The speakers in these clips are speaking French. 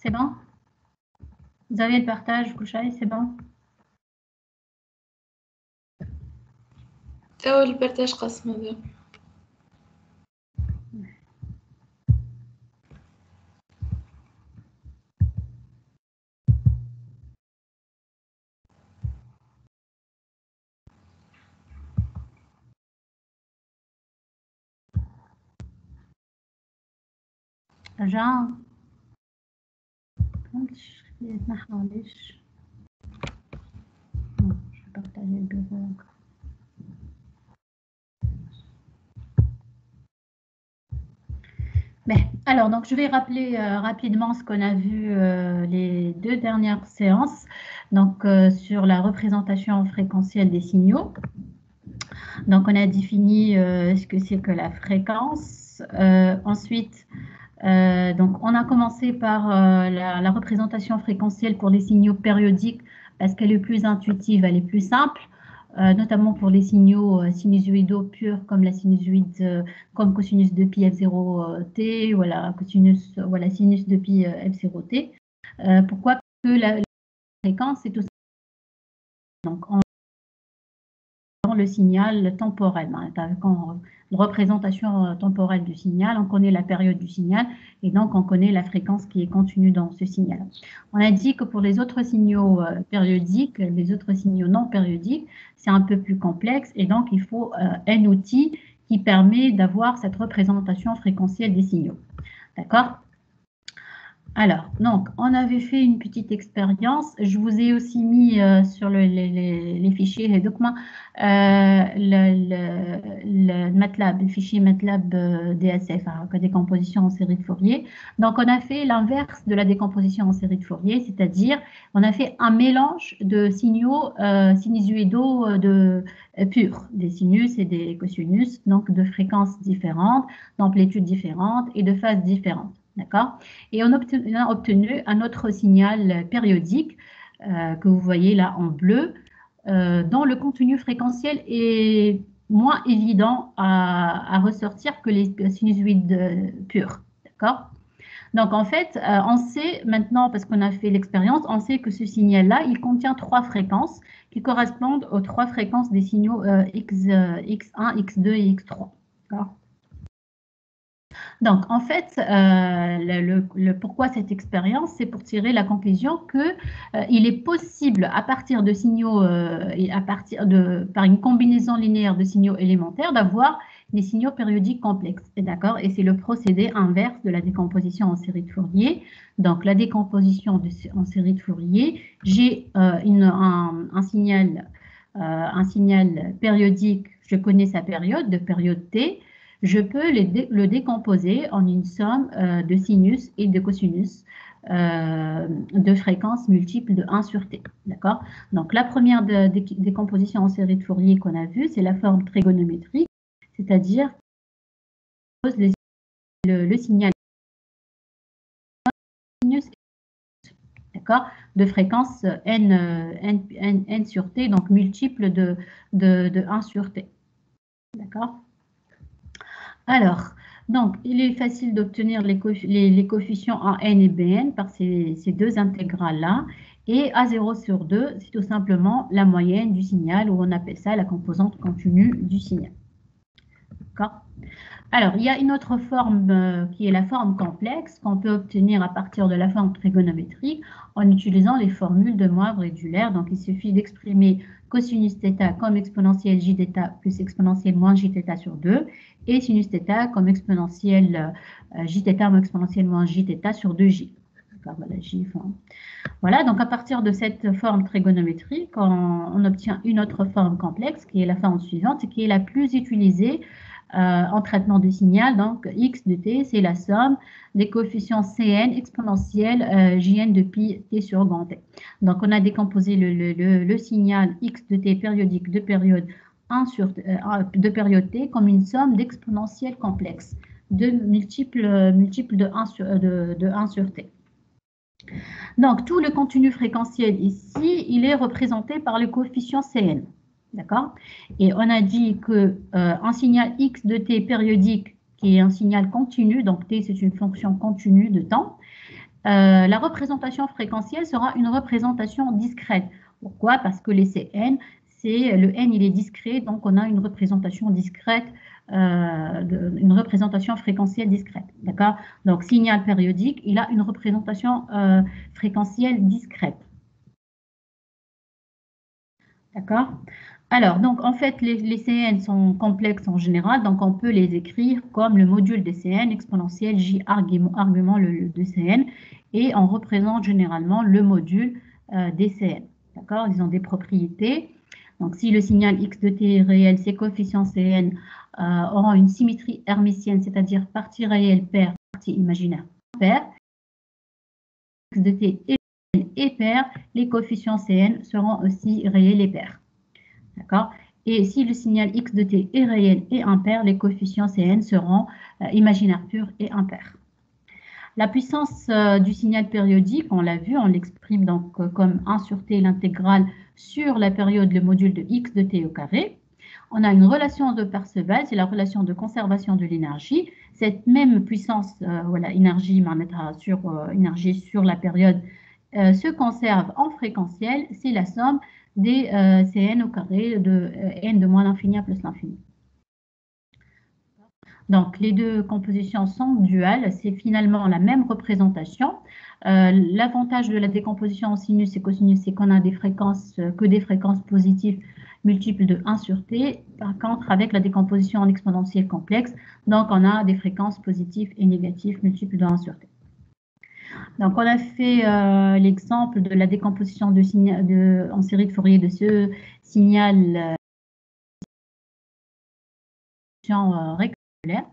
C'est bon? Vous avez le partage, Kouchaï, c'est bon? توا البارتاج قسم هذا. رجع معلش je vais partager le bureau. Ben, alors, donc, je vais rappeler rapidement ce qu'on a vu les 2 dernières séances, donc sur la représentation fréquentielle des signaux. Donc, on a défini ce que c'est que la fréquence. Ensuite, donc, on a commencé par la représentation fréquentielle pour les signaux périodiques parce qu'elle est plus intuitive, elle est plus simple, notamment pour les signaux sinusoïdaux purs comme la sinusoïde, comme cosinus de pi f0t, voilà, cosinus, voilà, sinus de pi f0t. Pourquoi? Parce que la fréquence est aussi donc dans le signal temporel. Quand représentation temporelle du signal, on connaît la période du signal et donc on connaît la fréquence qui est contenue dans ce signal. On a dit que pour les autres signaux périodiques, les autres signaux non périodiques, c'est un peu plus complexe et donc il faut un outil qui permet d'avoir cette représentation fréquentielle des signaux. D'accord? Alors, donc, on avait fait une petite expérience. Je vous ai aussi mis sur les fichiers le MATLAB, le fichier MATLAB DSF, hein, décomposition en série de Fourier. Donc, on a fait l'inverse de la décomposition en série de Fourier, c'est-à-dire on a fait un mélange de signaux sinusoïdaux purs, des sinus et des cosinus, donc de fréquences différentes, d'amplitudes différentes et de phases différentes. D'accord? Et on a obtenu un autre signal périodique que vous voyez là en bleu, dont le contenu fréquentiel est moins évident à ressortir que les sinusoïdes purs. D'accord? Donc en fait, on sait maintenant, parce qu'on a fait l'expérience, on sait que ce signal-là, il contient 3 fréquences qui correspondent aux 3 fréquences des signaux X1, X2 et X3. D'accord? Donc, en fait, pourquoi cette expérience, c'est pour tirer la conclusion qu'il est possible, à partir de signaux et par une combinaison linéaire de signaux élémentaires, d'avoir des signaux périodiques complexes. D'accord? Et c'est le procédé inverse de la décomposition en série de Fourier. Donc, la décomposition en série de Fourier, j'ai un signal périodique, je connais sa période, de période t. Je peux le décomposer en une somme de sinus et de cosinus de fréquences multiples de 1 sur t. D'accord? Donc, la première décomposition en série de Fourier qu'on a vue, c'est la forme trigonométrique, c'est-à-dire le signal sinus, d'accord, de fréquence n sur t, donc multiple de 1 sur t. D'accord? Alors, donc, il est facile d'obtenir les coefficients en n et bn par ces 2 intégrales-là. Et A0 sur 2, c'est tout simplement la moyenne du signal, ou on appelle ça la composante continue du signal. D'accord? Alors, il y a une autre forme qui est la forme complexe qu'on peut obtenir à partir de la forme trigonométrique en utilisant les formules de Moivre et d'Euler. Donc, il suffit d'exprimer cosinus θ comme exponentielle jθ plus exponentielle moins jθ sur 2 et sinus θ comme exponentielle jθ moins exponentielle moins jθ sur 2j. Voilà, voilà, donc à partir de cette forme trigonométrique, on obtient une autre forme complexe qui est la forme suivante, qui est la plus utilisée en traitement du signal. Donc, x de t, c'est la somme des coefficients Cn exponentielle Jn de pi t sur grand t. Donc, on a décomposé le signal x de t périodique de période t comme une somme d'exponentielles complexes de multiples de 1 sur t. Donc, tout le contenu fréquentiel ici, il est représenté par le coefficient Cn. D'accord? Et on a dit qu'un signal x de t périodique, qui est un signal continu, donc t c'est une fonction continue de temps, la représentation fréquentielle sera une représentation discrète. Pourquoi? Parce que les CN, le N, il est discret, donc on a une représentation discrète, une représentation fréquentielle discrète. D'accord? Donc, signal périodique, il a une représentation fréquentielle discrète. D'accord? Alors, donc, en fait, les CN sont complexes en général, donc on peut les écrire comme le module des CN exponentielle J argument de CN, et on représente généralement le module des CN. D'accord? Ils ont des propriétés. Donc, si le signal x de t est réel, ses coefficients CN auront une symétrie hermitienne, c'est-à-dire partie réelle paire, partie imaginaire paire. X de t est réel et paire, les coefficients CN seront aussi réels et pairs. D'accord? Et si le signal x de t est réel et impair, les coefficients Cn seront imaginaires purs et impairs. La puissance du signal périodique, on l'a vu, on l'exprime donc comme 1 sur t l'intégrale sur la période, le module de x de t au carré. On a une relation de Perceval, c'est la relation de conservation de l'énergie. Cette même puissance, voilà, énergie sur énergie sur la période, se conserve en fréquentiel, c'est la somme des Cn au carré de n de moins l'infini à plus l'infini. Donc, les deux compositions sont duales, c'est finalement la même représentation. L'avantage de la décomposition en sinus et cosinus, c'est qu'on a des fréquences, que des fréquences positives multiples de 1 sur t. Par contre, avec la décomposition en exponentielle complexe, donc on a des fréquences positives et négatives multiples de 1 sur t. Donc, on a fait l'exemple de la décomposition en série de Fourier de ce signal rectangulaire.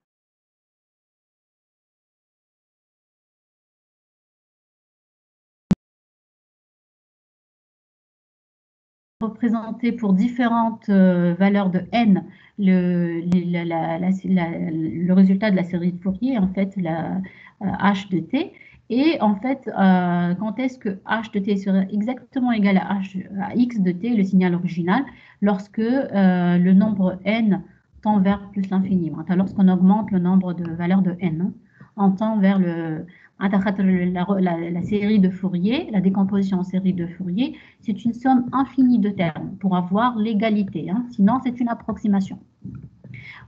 Représenter pour différentes valeurs de n le résultat de la série de Fourier, en fait, la h de t. Et en fait, quand est-ce que h de t serait exactement égal à x de t, le signal original, lorsque le nombre n tend vers plus l'infini, lorsqu'on augmente le nombre de valeurs de n, hein, on tend vers la série de Fourier, la décomposition en série de Fourier, c'est une somme infinie de termes pour avoir l'égalité, hein, sinon c'est une approximation.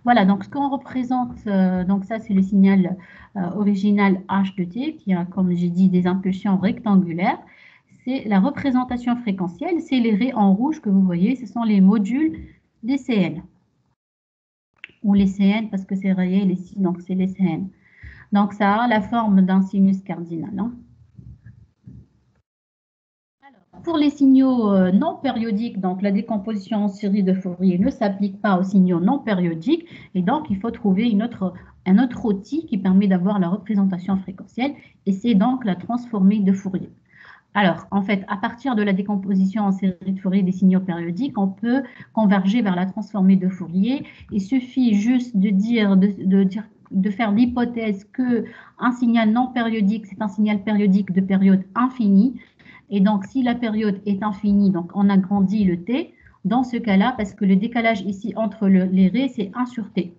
Voilà, donc ce qu'on représente, donc ça c'est le signal original h de t qui a, comme j'ai dit, des impulsions rectangulaires. C'est la représentation fréquentielle, c'est les raies en rouge que vous voyez, ce sont les modules des CN. Ou les CN parce que c'est réel ici, donc c'est les CN. Donc ça a la forme d'un sinus cardinal. Hein. Pour les signaux non périodiques, donc la décomposition en série de Fourier ne s'applique pas aux signaux non périodiques et donc il faut trouver un autre outil qui permet d'avoir la représentation fréquentielle et c'est donc la transformée de Fourier. Alors, en fait, à partir de la décomposition en série de Fourier des signaux périodiques, on peut converger vers la transformée de Fourier. Il suffit juste de faire l'hypothèse qu'un signal non périodique, c'est un signal périodique de période infinie. Et donc, si la période est infinie, donc on agrandit le t, dans ce cas-là, parce que le décalage ici entre les raies, c'est 1 sur t.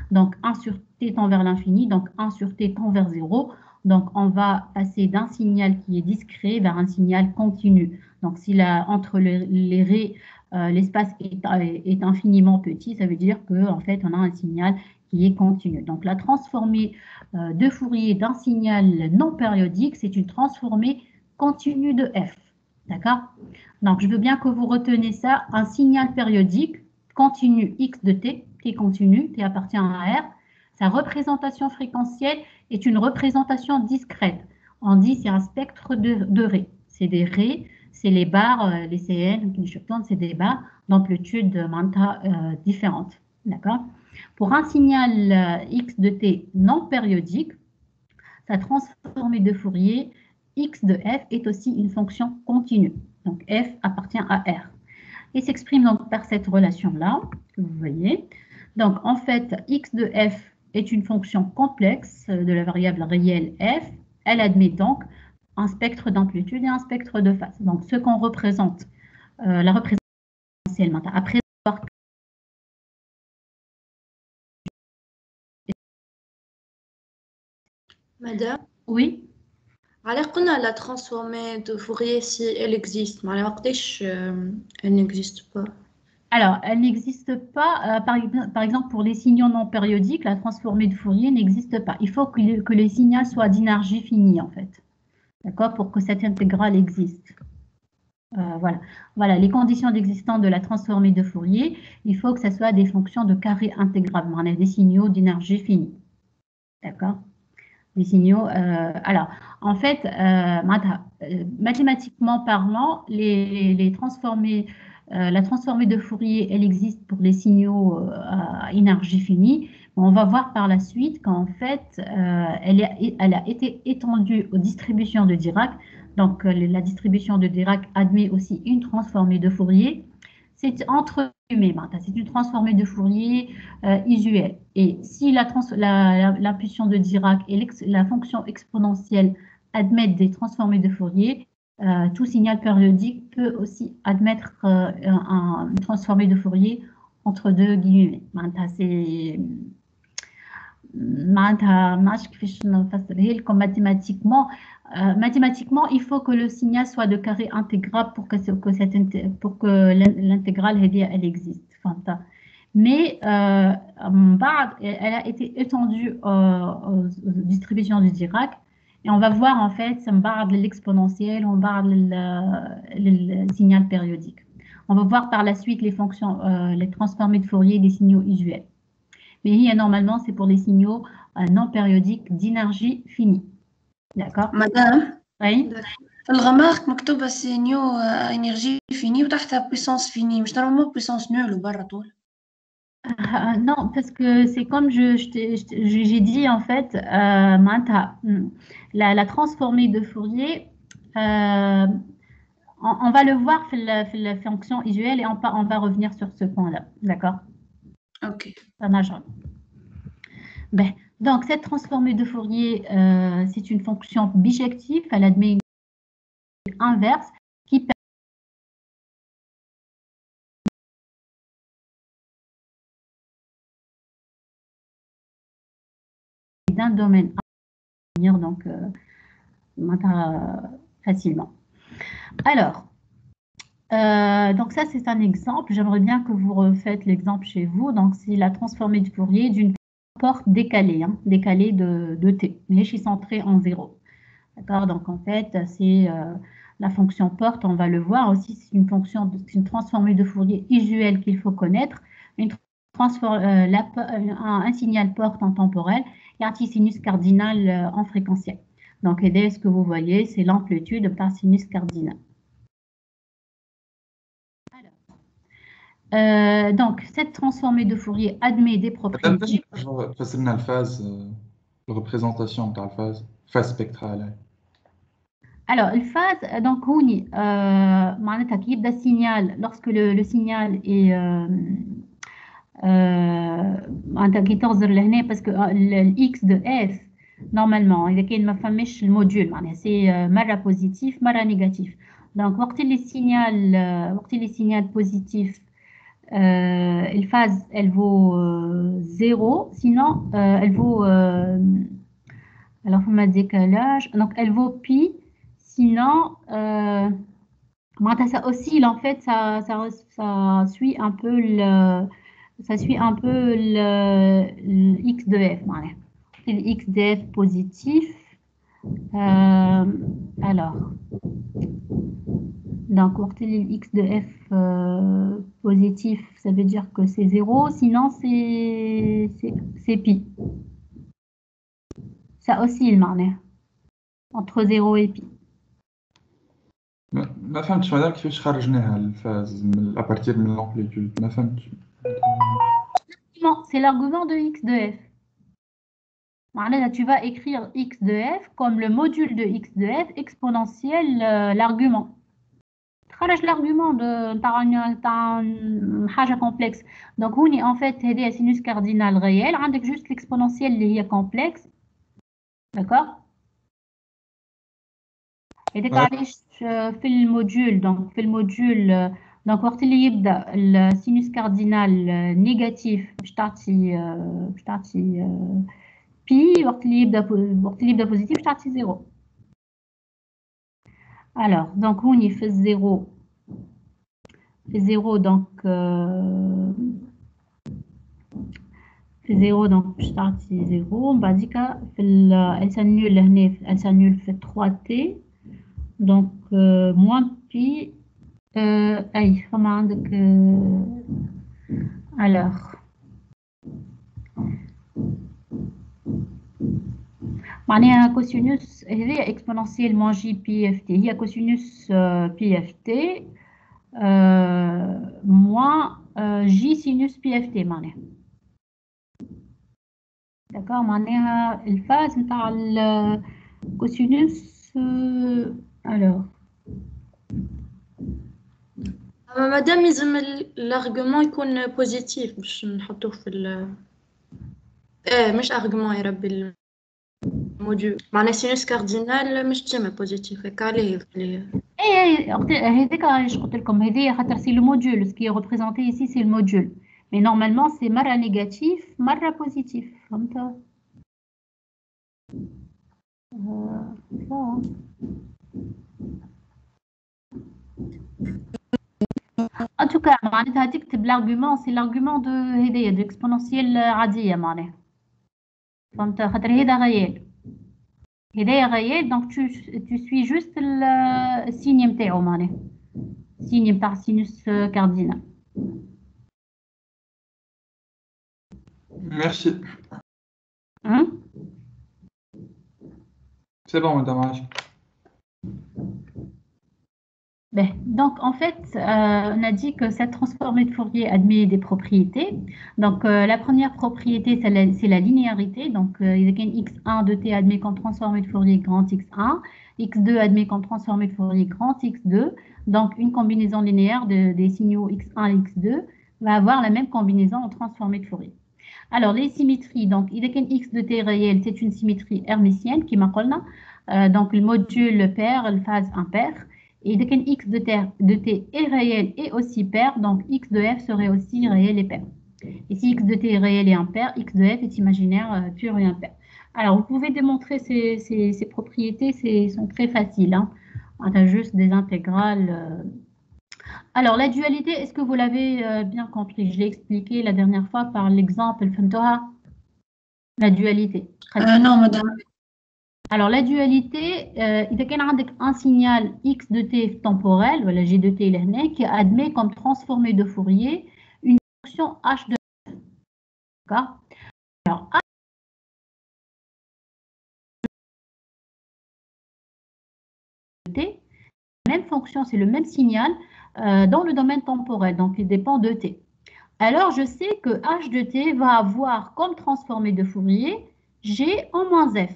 Donc, 1 sur t tend vers l'infini, donc 1 sur t tend vers 0. Donc, on va passer d'un signal qui est discret vers un signal continu. Donc, si entre les raies, l'espace est infiniment petit, ça veut dire qu'en fait, on a un signal qui est continu. Donc, la transformée de Fourier d'un signal non périodique, c'est une transformée continue de f. D'accord? Donc, je veux bien que vous retenez ça. Un signal périodique continu x de t, t continu, t appartient à R. Sa représentation fréquentielle est une représentation discrète. On dit c'est un spectre de raies. C'est des raies, c'est les barres, les CN, les cheptons, c'est des barres d'amplitude manta différentes. D'accord? Pour un signal x de t non périodique, sa transformée de Fourier x de f est aussi une fonction continue. Donc f appartient à R. Et s'exprime donc par cette relation-là, que vous voyez. Donc en fait, x de f est une fonction complexe de la variable réelle f. Elle admet donc un spectre d'amplitude et un spectre de phase. Donc ce qu'on représente, la représentation après avoir... Madame? Oui. على قلنا la transformée de Fourier si elle existe معناها وقتاش elle n'existe pas. Alors, elle n'existe pas, par exemple, pour les signaux non périodiques, la transformée de Fourier n'existe pas. Il faut que les signaux soient d'énergie finie, en fait. D'accord? Pour que cette intégrale existe. Voilà. Voilà, les conditions d'existence de la transformée de Fourier, il faut que ce soit des fonctions de carré intégral, des signaux d'énergie finie. D'accord? Des signaux. Alors, en fait, mathématiquement parlant, la transformée de Fourier, elle existe pour les signaux à énergie finie. On va voir par la suite qu'en fait, elle a été étendue aux distributions de Dirac. Donc, la distribution de Dirac admet aussi une transformée de Fourier. C'est entre guillemets, c'est une transformée de Fourier usuelle. Et si l'impulsion de Dirac et la fonction exponentielle admettent des transformées de Fourier, tout signal périodique peut aussi admettre une transformée de Fourier entre deux guillemets. C'est mathématiquement. Mathématiquement, il faut que le signal soit de carré intégral pour que l'intégrale elle existe. Mais elle a été étendue aux distributions de Dirac. Et on va voir en fait, l'exponentielle, on parle le signal périodique. On va voir par la suite les fonctions, les transformées de Fourier des signaux usuels. Mais normalement, c'est pour les signaux non périodiques d'énergie finie. D'accord? Madame, Oui. الغمارك مكتوبة سينيو énergie finie وتحتها puissance finie مش normalement puissance nulle وبرا طول. Non, parce que c'est comme j'ai dit en fait, la transformée de Fourier, on va le voir dans la fonction usuelle et on va revenir sur ce point-là. D'accord? Ok. Ça marche. Ben, donc, cette transformée de Fourier, c'est une fonction bijective, elle admet une inverse qui permet d'un domaine à venir, donc facilement. Alors, donc ça c'est un exemple. J'aimerais bien que vous refaites l'exemple chez vous. Donc c'est la transformée de Fourier d'une porte décalée, décalée de t, mais je suis centrée en 0. D'accord? Donc en fait c'est la fonction porte, on va le voir aussi, c'est une transformée de Fourier usuelle qu'il faut connaître. Un signal porte en temporel et un sinus cardinal en fréquentiel. Donc, et ce que vous voyez, c'est l'amplitude par sinus cardinal. Donc, cette transformée de Fourier admet des propriétés. فسرنا الفاز الريبريزونطاسيون تاع phase spectrale. Alors, le phase, donc, معناتها كي يبدا السينيال, lorsque le signal est معناتها كي تغزر لهنا parce que x de f normalement إذا كان ما فماش الموديول معناها c'est مرة positif مرة négatif. Donc وقت اللي السينيال positif la phase elle vaut 0, sinon elle vaut alors on a décalage, donc elle vaut pi, sinon ça oscille en fait, ça suit un peu le x de f. Le x de f positif. Alors, donc, le x de f positif, ça veut dire que c'est 0, sinon c'est pi. Ça oscille, entre 0 et pi. ما فهمتش مادام كيفاش خرجناها الفاز à partir de l'amplitude ما فهمتش. Non, c'est l'argument de x de f. Là, tu vas écrire x de f comme le module de x de f exponentiel l'argument. خرج l'argument تاع حاجة complexe. Donc هوني en fait هذه sinus cardinal réel, عندك juste l'exponentielle اللي هي complexe. D'accord? هذاك علاش في الموديول donc وقت اللي يبدا السينوس كاردينال نيجاتيف باش تعطي بي، وقت اللي يبدا بوزيتيف باش تعطي 0. Alors, donc, on y fait 0. Fait 0, donc, fait 0, donc, je start 0. On va dire qu'elle s'annule fait 3t. Donc, moins pi. Aïe, comment alors. معناها كوسينوس هذه اكسبوننسيال جي بي اف تي هي كوسينوس بي اف تي موان جي سينوس بي اف تي معناها داكور معناها الفاز نتاع الكوسينوس الوغ مادام يلزم الارغيومون يكون بوزيتيف باش نحطوه في مش ارغيومون يا ربي الموديول معناها سينوس كاردينال مش ديما بوزيتيف هكا عليه اي هذيك اش قلت لكم هذه خاطر سي لو موديول سكي ريبريزونتي ايسي سي الموديول مي نورمالمون سي مره نيجاتيف مره بوزيتيف فهمت ان توكا معناتها تكتب l'argument سي l'argument دو هذيا دو اكسبوننسيال عاديه معناها فهمت خاطر هذا غيال هدايا غيال دونك tu suis juste السيني نتاعو معناها السيني نتاع سينوس كاردينال Merci. C'est bon, madame Aïcha. Donc, en fait, on a dit que cette transformée de Fourier admet des propriétés. Donc, la première propriété, c'est la linéarité. Donc, il y a x1 de t admet comme transformée de Fourier grand x1, x2 admet comme transformée de Fourier grand x2. Donc, une combinaison linéaire des signaux x1 et x2 va avoir la même combinaison en transformée de Fourier. Alors, les symétries, donc, il y a x de t réel, c'est une symétrie hermitienne qui m'a dit. Donc, le module pair, le phase impair. Et dès qu'un x de t est réel et aussi pair, donc x de f serait aussi réel et pair. Et si x de t est réel et impair, x de f est imaginaire pur et impair. Alors, vous pouvez démontrer ces propriétés, sont très faciles. Hein. On a juste des intégrales. Alors, la dualité, est-ce que vous l'avez bien compris? Je l'ai expliqué la dernière fois par l'exemple Fentoha. La dualité. Non, madame. Alors, la dualité, il y a un signal x de t temporel, voilà, g de t qui admet comme transformée de Fourier une fonction h de f. D'accord? Alors, h de t, la même fonction, c'est le même signal dans le domaine temporel, donc il dépend de t. Alors, je sais que h de t va avoir comme transformée de Fourier g en moins f.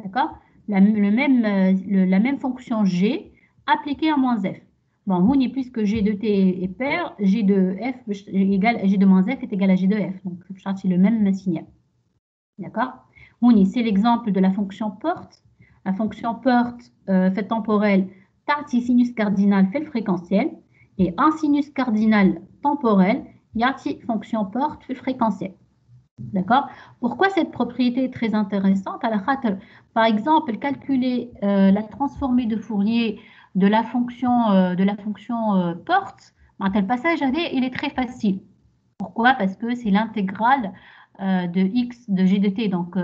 D'accord? La même fonction g appliquée à moins f. Bon, puisque g de t est pair, g de f égale g de moins f est égal à g de f. Donc, c'est le même signal. D'accord? C'est l'exemple de la fonction porte. La fonction porte fait temporelle, tarti sinus cardinal fait le fréquentiel. Et un sinus cardinal temporel, yati fonction porte fait le fréquentiel. D'accord? Pourquoi cette propriété est très intéressante? Par exemple, calculer la transformée de Fourier de la fonction porte, le passage AD, il est très facile. Pourquoi? Parce que c'est l'intégrale de x de g de t, donc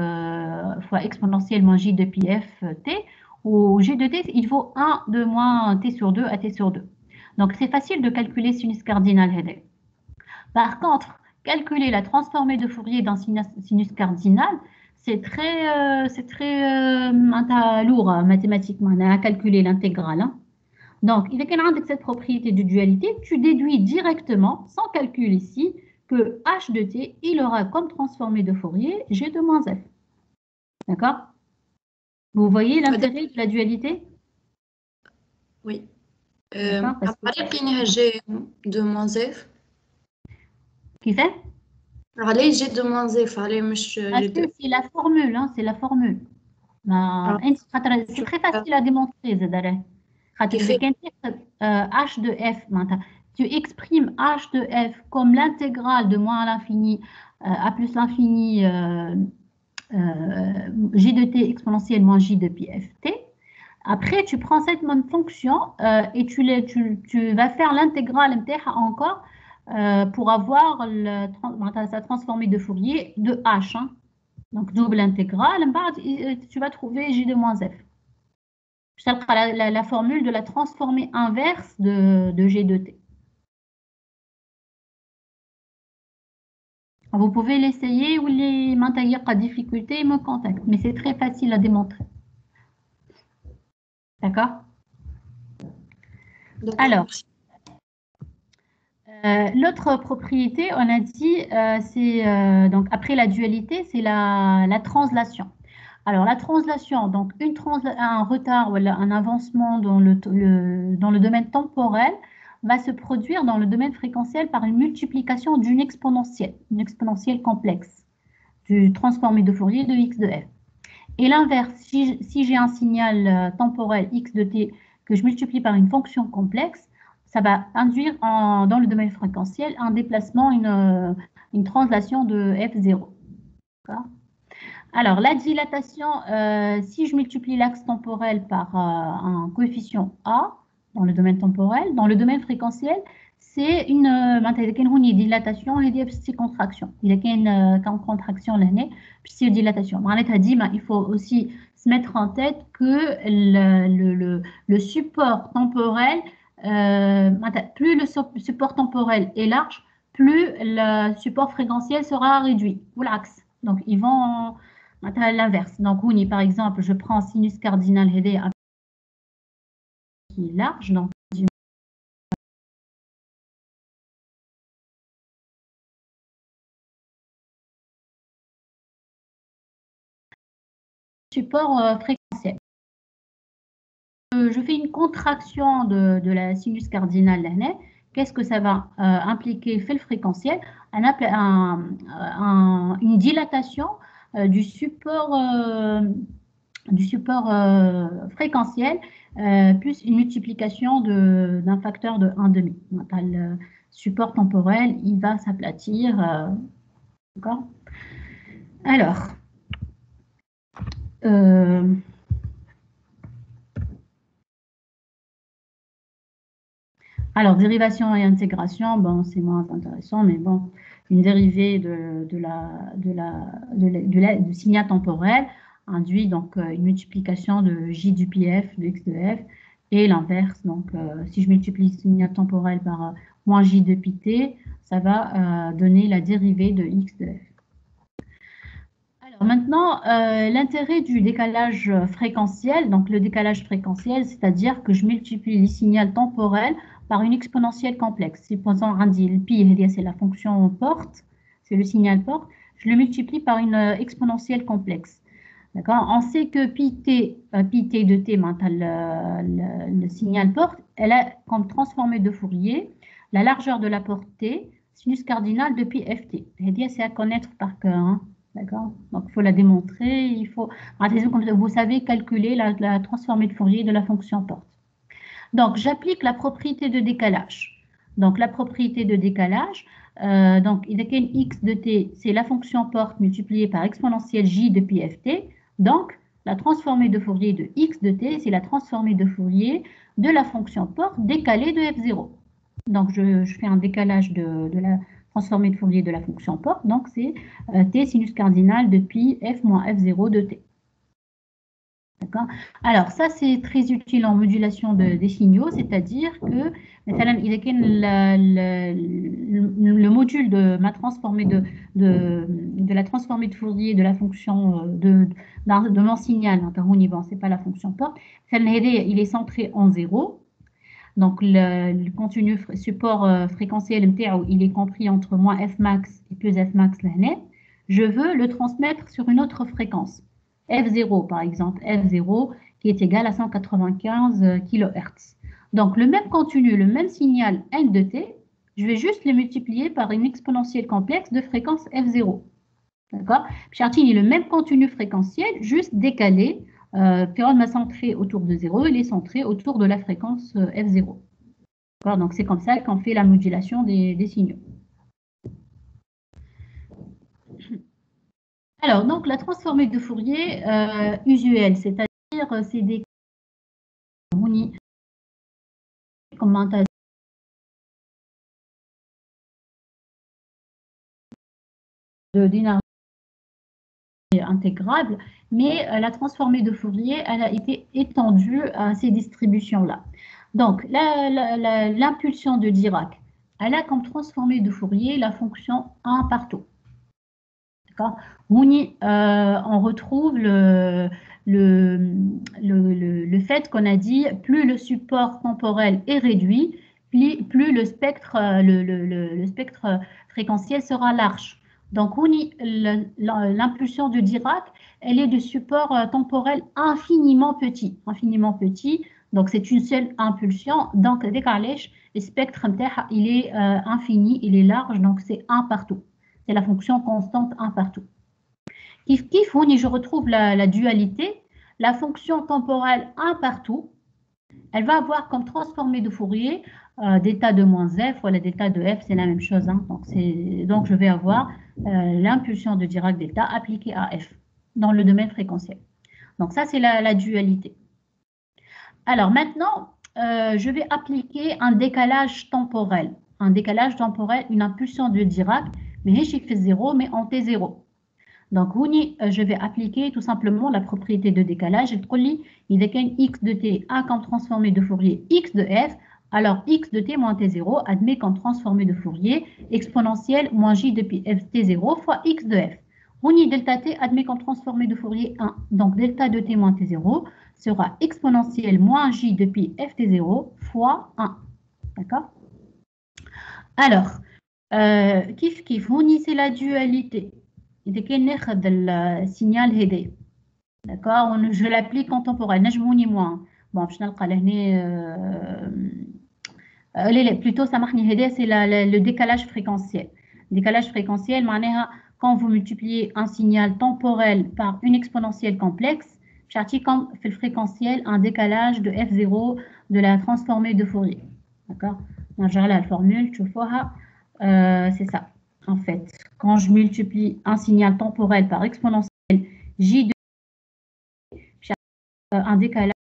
fois exponentielle moins j de pi f t, où g de t, il faut 1 de moins t sur 2 à t sur 2. Donc, c'est facile de calculer sinus cardinal AD. Par contre, calculer la transformée de Fourier d'un sinus cardinal, c'est très lourd mathématiquement à calculer l'intégrale. Hein. Donc, il y a cette propriété de dualité, tu déduis directement, sans calcul ici, que h de t, il aura comme transformée de Fourier g de moins f. D'accord? Vous voyez l'intérêt de la dualité? Oui. g de moins f. Qui fait? Allez, g de moins f, allez, c'est la formule, hein, c'est la formule. C'est très facile à démontrer, Zedare. H de f, tu exprimes h de f comme l'intégrale de moins à l'infini à plus l'infini g de t exponentielle moins j de pi f t. Après, tu prends cette même fonction et tu vas faire l'intégrale encore pour avoir sa transformée de Fourier de H. Hein. Donc, double intégrale, tu vas trouver J de moins F. Ça sera la formule de la transformée inverse de G de T. Vous pouvez l'essayer ou les maintenir à difficulté et me contacter, mais c'est très facile à démontrer. D'accord? Alors, l'autre propriété, on a dit, c'est donc après la dualité, c'est la translation. Alors, la translation, donc un retard ou un avancement dans le domaine temporel va se produire dans le domaine fréquentiel par une multiplication d'une exponentielle complexe, du transformé de Fourier de x de f. Et l'inverse, si j'ai un signal temporel x de t que je multiplie par une fonction complexe, ça va induire dans le domaine fréquentiel un déplacement, une translation de f0. Alors, la dilatation, si je multiplie l'axe temporel par un coefficient A dans le domaine temporel, dans le domaine fréquentiel, c'est une dilatation et une contraction. Il y a une contraction l'année, puis c'est une dilatation. Il faut aussi se mettre en tête que le support temporel, plus le support temporel est large, plus le support fréquentiel sera réduit, ou l'axe. Donc, ils vont à l'inverse. Donc, par exemple, je prends sinus cardinal qui est large, donc support fréquentiel. Je fais une contraction de la sinus cardinale l'année. Qu'est-ce que ça va impliquer? Fait le fréquentiel, une dilatation du support fréquentiel plus une multiplication d'un facteur de 1,5. Le support temporel, il va s'aplatir. D'accord? Alors, dérivation et intégration, bon, c'est moins intéressant, mais bon, une dérivée du signal temporel induit donc une multiplication de j du pi f de x de f et l'inverse. Donc, si je multiplie le signal temporel par moins j de pi t, ça va donner la dérivée de x de f. Alors maintenant, l'intérêt du décalage fréquentiel, donc le décalage fréquentiel, c'est-à-dire que je multiplie les signaux temporels par une exponentielle complexe. Supposons un dit le pi, c'est la fonction porte, c'est le signal porte, je le multiplie par une exponentielle complexe. D'accord? On sait que pi t de t, le signal porte, elle a comme transformée de Fourier la largeur de la porte t, sinus cardinal de pi ft. C'est à connaître par cœur. Hein? D'accord? Donc, il faut la démontrer. Il faut, vous savez calculer la transformée de Fourier de la fonction porte. Donc, j'applique la propriété de décalage. Donc, la propriété de décalage, donc, il y a x de t, c'est la fonction porte multipliée par exponentielle j de pi ft. Donc, la transformée de Fourier de x de t, c'est la transformée de Fourier de la fonction porte décalée de f0. Donc, je fais un décalage de la transformée de Fourier de la fonction porte. Donc, c'est t sinus cardinal de pi f moins f0 de t. D'accord? Alors, ça, c'est très utile en modulation des signaux, c'est-à-dire que le module de ma transformée de la transformée de Fourier de la fonction de mon signal, bon, c'est pas la fonction porte, il est centré en 0. Donc, le contenu support fréquentiel MTO, il est compris entre moins f max et plus f max l'année. Je veux le transmettre sur une autre fréquence. F0, par exemple, F0 qui est égal à 195 kHz. Donc, le même contenu, le même signal N de T, je vais juste le multiplier par une exponentielle complexe de fréquence F0. D'accord? Puis, le même contenu fréquentiel, juste décalé. Période m'a centré autour de 0, il est centré autour de la fréquence F0. Donc, c'est comme ça qu'on fait la modulation des signaux. Alors, donc, la transformée de Fourier usuelle, c'est-à-dire c'est des comment tu as d'énergie intégrable, mais la transformée de Fourier, elle a été étendue à ces distributions-là. Donc, l'impulsion de Dirac, elle a comme transformée de Fourier la fonction 1 partout. D'accord. On retrouve le fait qu'on a dit, plus le support temporel est réduit, plus le spectre fréquentiel sera large. Donc, l'impulsion de Dirac, elle est de support temporel infiniment petit. Donc, c'est une seule impulsion. Donc, le spectre, il est infini, il est large, donc c'est 1 partout. C'est la fonction constante 1 partout. Je retrouve la dualité. La fonction temporelle 1 partout, elle va avoir comme transformée de Fourier delta de moins f, voilà, delta de f, c'est la même chose. Hein. Donc, je vais avoir l'impulsion de Dirac delta appliquée à f dans le domaine fréquentiel. Donc, ça, c'est la dualité. Alors, maintenant, je vais appliquer un décalage temporel. Un décalage temporel, une impulsion de Dirac, mais je fais 0, mais en T0. Donc, je vais appliquer tout simplement la propriété de décalage. Il y a x de t a comme transformé de Fourier x de f, alors x de t moins t0 admet comme transformé de Fourier exponentielle moins j depuis f t0 fois x de f. Delta t admet comme transformé de Fourier 1. Donc, delta de t moins t0 sera exponentielle moins j depuis f t0 fois 1. D'accord? Alors, kif, c'est la dualité. إذا كان ناخذ السينيال هذا d'accord je l'applique en temporel نجموني moi bon باش نلقى لهنا plutôt سامحني هذا c'est le décalage fréquentiel معناها quand vous multipliez un signal temporel par une exponentielle complexe j'arrive comme في الفréquentiel un décalage de f0 de la transformée de Fourier d'accord نرجع لها الفورمule تشوفوها c'est ça. En fait, quand je multiplie un signal temporel par exponentielle j de un décalage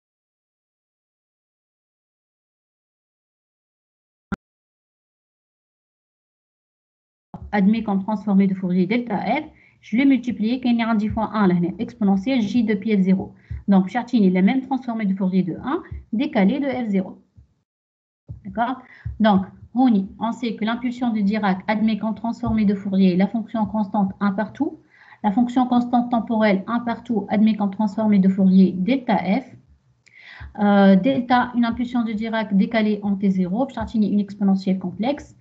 admet comme transformé de Fourier delta f, je l'ai multiplié qu'il y a un 10 fois 1 là, exponentielle j de pi f0. Donc, Chartini, la même transformé de Fourier de 1 décalé de f0. D'accord? Donc, on sait que l'impulsion de Dirac admet comme transformée de Fourier la fonction constante 1 partout. La fonction constante temporelle 1 partout admet comme transformée de Fourier delta f. Delta, une impulsion de Dirac décalée en T0, Chartini, une exponentielle complexe.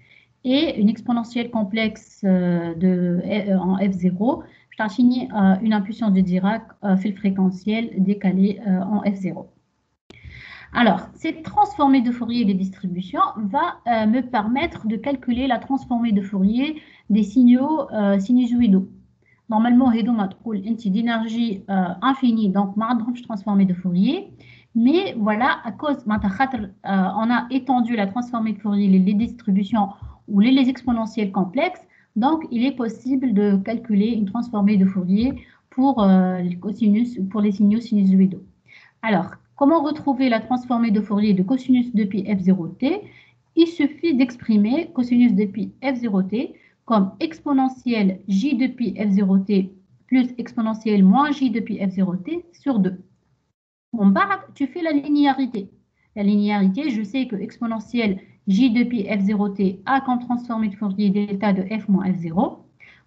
Et une exponentielle complexe en F0, Chartini, une impulsion de Dirac fil fréquentiel décalée en F0. Alors, cette transformée de Fourier des distributions va me permettre de calculer la transformée de Fourier des signaux sinusoïdaux. Normalement, il y a une d'énergie infinie, donc je transformée de Fourier. Mais voilà, à cause, on a étendu la transformée de Fourier, les distributions ou les exponentielles complexes. Donc, il est possible de calculer une transformée de Fourier pour les signaux sinusoïdaux. Alors, comment retrouver la transformée de Fourier de cosinus de pi f0t? Il suffit d'exprimer cosinus de pi f0t comme exponentielle j de pi f0t plus exponentielle moins j de pi f0t sur 2. Bon, tu fais la linéarité. La linéarité, je sais que exponentielle j de pi f0t a comme transformée de Fourier delta de f moins f0.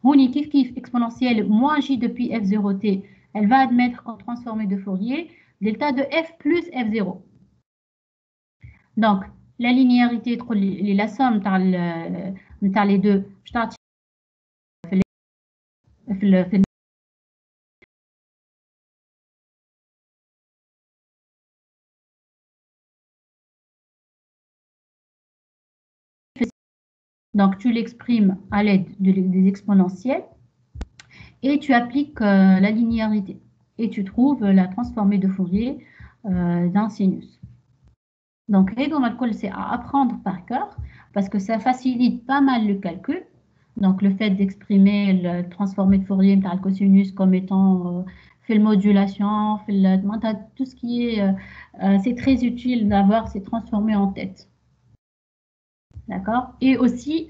Houni kif exponentielle moins j de pi f0t, elle va admettre comme transformée de Fourier delta de f plus f0. Donc, la linéarité, la somme entre les deux, donc tu l'exprimes à l'aide des exponentielles et tu appliques la linéarité et tu trouves la transformée de Fourier d'un sinus. Donc, c'est à apprendre par cœur parce que ça facilite pas mal le calcul. Donc, le fait d'exprimer le transformé de Fourier par le cosinus comme étant fait modulation, tout ce qui est... c'est très utile d'avoir ces transformés en tête. D'accord? Et aussi,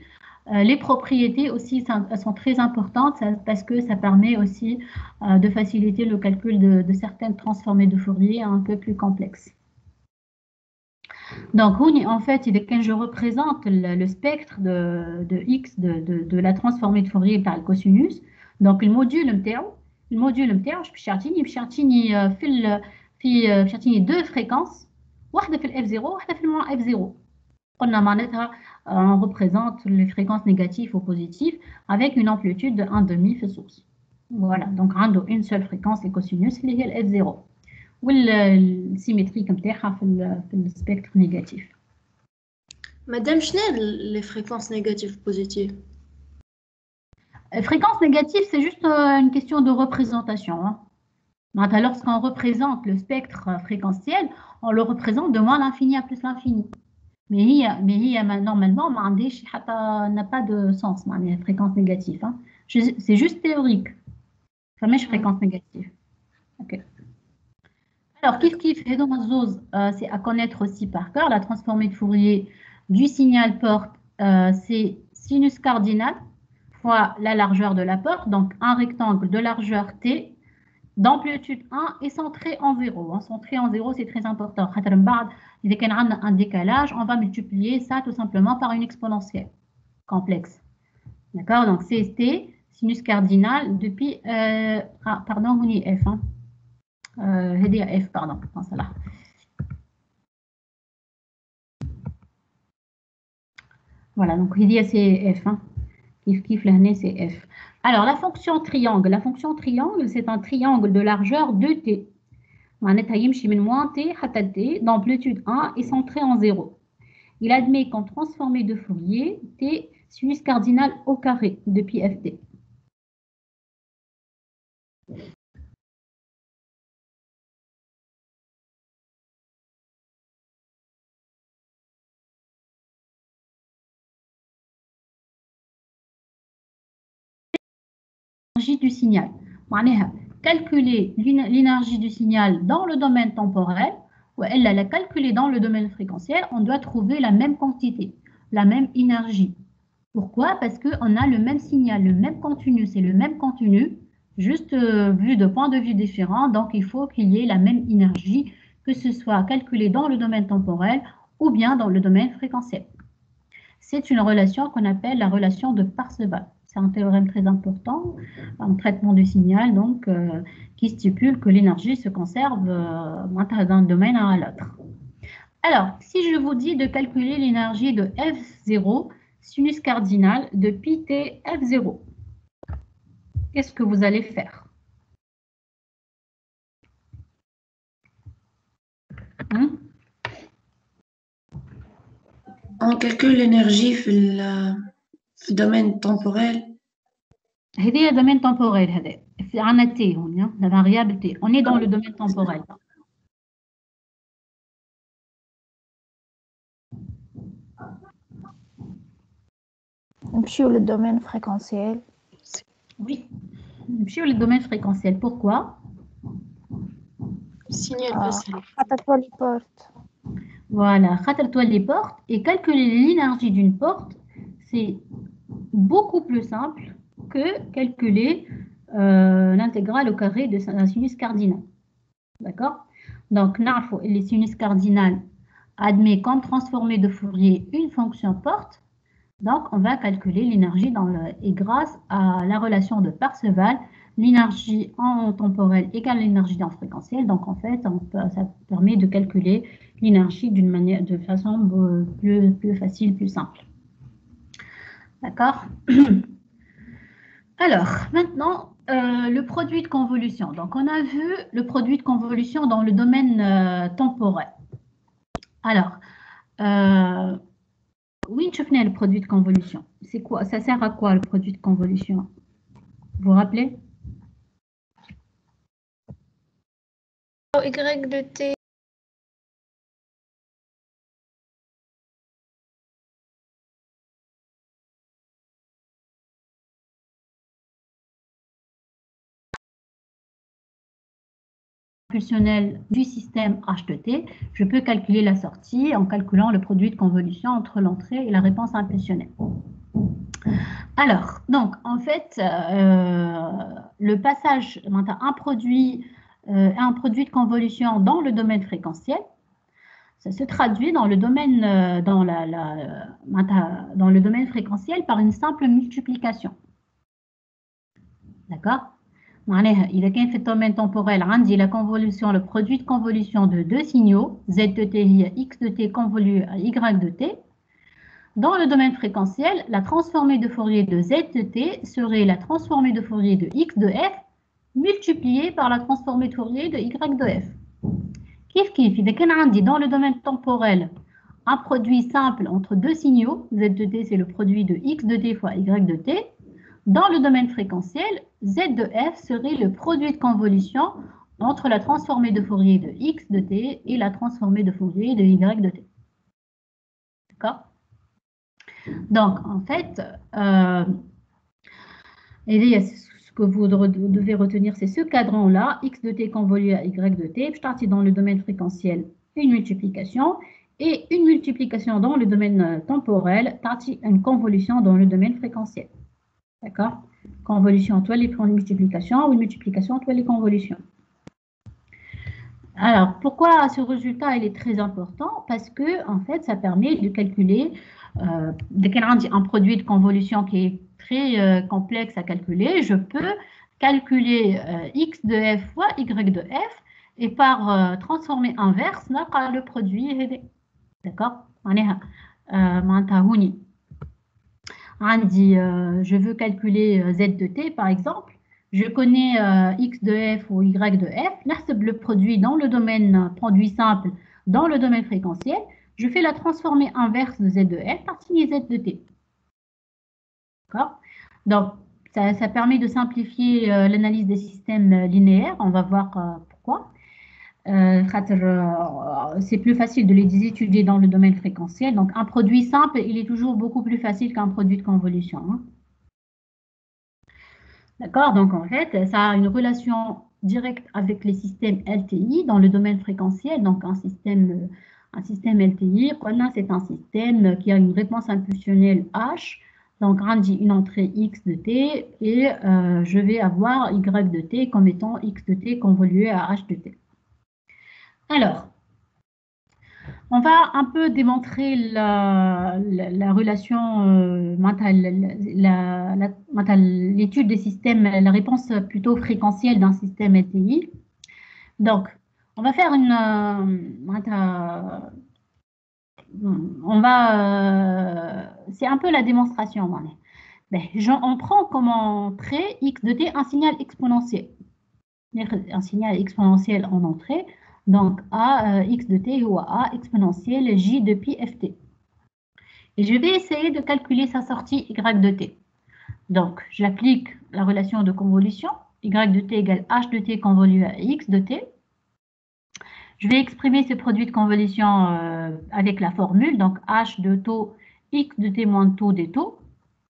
les propriétés aussi elles sont très importantes parce que ça permet aussi de faciliter le calcul de certaines transformées de Fourier un peu plus complexes. Donc, en fait, quand je représente le spectre de x de la transformée de Fourier par le cosinus, donc le module نتاعو باش يعطيني باش يعطيني deux fréquences, واحدة في ال F0 واحدة في ال F0. قلنا معناتها on représente les fréquences négatives ou positives avec une amplitude de 1,5 في السوس. Voilà, donc عنده une seule fréquence les cosinus اللي هي ال F0. والسيمتريك نتاعها في السبيكتر نيجاتيف. Madame, شنو les fréquences négatives positives? Fréquence négative, c'est juste une question de représentation. Hein. Lorsqu'on représente le spectre fréquentiel, on le représente de moins l'infini à plus l'infini. Mais normalement, n'a pas de sens, la fréquence négative. Hein. C'est juste théorique. Enfin, fréquence négative. Okay. Alors, c'est à connaître aussi par cœur. La transformée de Fourier du signal porte, c'est sinus cardinal fois la largeur de la porte, donc un rectangle de largeur t, d'amplitude 1 et centré en 0. Centré en 0, c'est très important. Dès qu'on a un décalage, on va multiplier ça tout simplement par une exponentielle complexe. D'accord? Donc, c'est t, sinus cardinal, depuis... pardon, on y est f. Hein. F, pardon. Là. Voilà, donc c'est f. Hein. C'est f. Alors, la fonction triangle. La fonction triangle, c'est un triangle de largeur 2t. moins t, t, d'amplitude 1 et centré en 0. Il admet qu'en transformé de Fourier, t sinus cardinal au carré depuis ft. Du signal. Calculer l'énergie du signal dans le domaine temporel, ou elle la calculer dans le domaine fréquentiel, on doit trouver la même quantité, la même énergie. Pourquoi? Parce qu'on a le même signal, le même contenu, c'est le même contenu, juste vu de points de vue différents, donc il faut qu'il y ait la même énergie, que ce soit calculé dans le domaine temporel ou bien dans le domaine fréquentiel. C'est une relation qu'on appelle la relation de Parseval. C'est un théorème très important en traitement du signal, donc qui stipule que l'énergie se conserve d'un domaine à l'autre. Alors, si je vous dis de calculer l'énergie de F0, sinus cardinal de pi t F0, qu'est-ce que vous allez faire? On calcule l'énergie dans le domaine temporel. C'est le domaine temporel. C'est un t, la variable t. On est dans le domaine temporel. Sur le domaine fréquentiel. Oui, sur le domaine fréquentiel. Pourquoi? Signal passé. Rattache-toi les portes. Voilà, rattache-toi les portes et calculer l'énergie d'une porte, c'est beaucoup plus simple que calculer l'intégrale au carré de un sinus cardinal. D'accord? Donc, les sinus cardinal admet comme transformée de Fourier une fonction porte. Donc, on va calculer l'énergie et grâce à la relation de Parseval, l'énergie en temporel égale l'énergie en fréquentiel. Donc, en fait, ça permet de calculer l'énergie de façon plus facile, plus simple. D'accord? Alors, maintenant, le produit de convolution. Donc, on a vu le produit de convolution dans le domaine temporel. Alors, oui, je finis le produit de convolution. C'est quoi? Ça sert à quoi le produit de convolution? Vous vous rappelez? Y de t. impulsionnelle du système H de T, je peux calculer la sortie en calculant le produit de convolution entre l'entrée et la réponse impulsionnelle. Alors, donc, en fait, le passage d'un produit de convolution dans le domaine fréquentiel, ça se traduit dans le domaine, dans le domaine fréquentiel par une simple multiplication. D'accord? Il y a un phénomène temporel, la convolution, le produit de convolution de deux signaux, Z de t et X de t convolu à Y de t. Dans le domaine fréquentiel, la transformée de Fourier de Z de t serait la transformée de Fourier de X de f multipliée par la transformée de Fourier de Y de f. Kif, dans le domaine temporel, un produit simple entre deux signaux, Z de t c'est le produit de X de t fois Y de t. Dans le domaine fréquentiel, Z de f serait le produit de convolution entre la transformée de Fourier de X de t et la transformée de Fourier de Y de t. D'accord? Donc, en fait, ce que vous devez retenir, c'est ce cadran-là, X de t convolu à Y de t. Je partis dans le domaine fréquentiel, une multiplication, et une multiplication dans le domaine temporel, une convolution dans le domaine fréquentiel. D'accord? Convolution entre les multiplications ou une multiplication entre les convolutions. Alors, pourquoi ce résultat il est très important? Parce que, en fait, ça permet de calculer, dès qu'on a un produit de convolution qui est très complexe à calculer, je peux calculer x de f fois y de f et par transformer inverse, on a le produit. D'accord? Je veux calculer z de t, par exemple. Je connais x de f ou y de f. Le produit dans le domaine produit simple, dans le domaine fréquentiel. Je fais la transformée inverse de z de f par signe z de t. D'accord? Donc, ça permet de simplifier l'analyse des systèmes linéaires. On va voir pourquoi. C'est plus facile de les étudier dans le domaine fréquentiel. Donc, un produit simple, il est toujours beaucoup plus facile qu'un produit de convolution. Hein. D'accord? Donc, en fait, ça a une relation directe avec les systèmes LTI dans le domaine fréquentiel. Donc, un système LTI, c'est un système qui a une réponse impulsionnelle H. Donc, on dit une entrée X de T et je vais avoir Y de T comme étant X de T convolué à H de T. Alors, on va un peu démontrer la relation, l'étude des systèmes, la réponse plutôt fréquentielle d'un système LTI. Donc, on va faire c'est un peu la démonstration. On prend comme entrée x de t un signal exponentiel. Un signal exponentiel en entrée. Donc, a x de t ou a exponentielle j de pi ft. Et je vais essayer de calculer sa sortie y de t. Donc, j'applique la relation de convolution. Y de t égale h de t convolu à x de t. Je vais exprimer ce produit de convolution avec la formule. Donc, h de taux x de t moins taux des taux.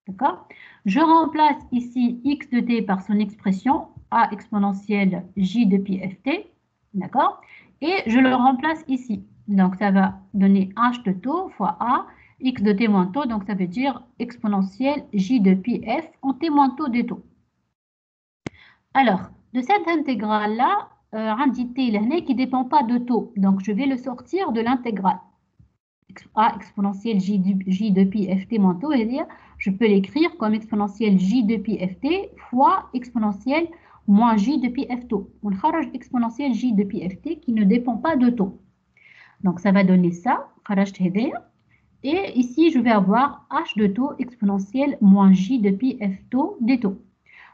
D'accord? Je remplace ici x de t par son expression a exponentielle j de pi ft. D'accord? Et je le remplace ici. Donc, ça va donner h de taux fois a, x de t moins taux. Donc, ça veut dire exponentielle j de pi f en t moins taux des taux. Alors, de cette intégrale-là, un dit t qui ne dépend pas de taux. Donc, je vais le sortir de l'intégrale. A exponentielle j de pi ft moins taux, et dire, je peux l'écrire comme exponentielle j de pi ft fois exponentielle moins j de pi f taux. On kharaj exponentielle j de pi ft qui ne dépend pas de taux. Donc, ça va donner ça. Et ici, je vais avoir h de taux exponentielle moins j de pi f taux des taux.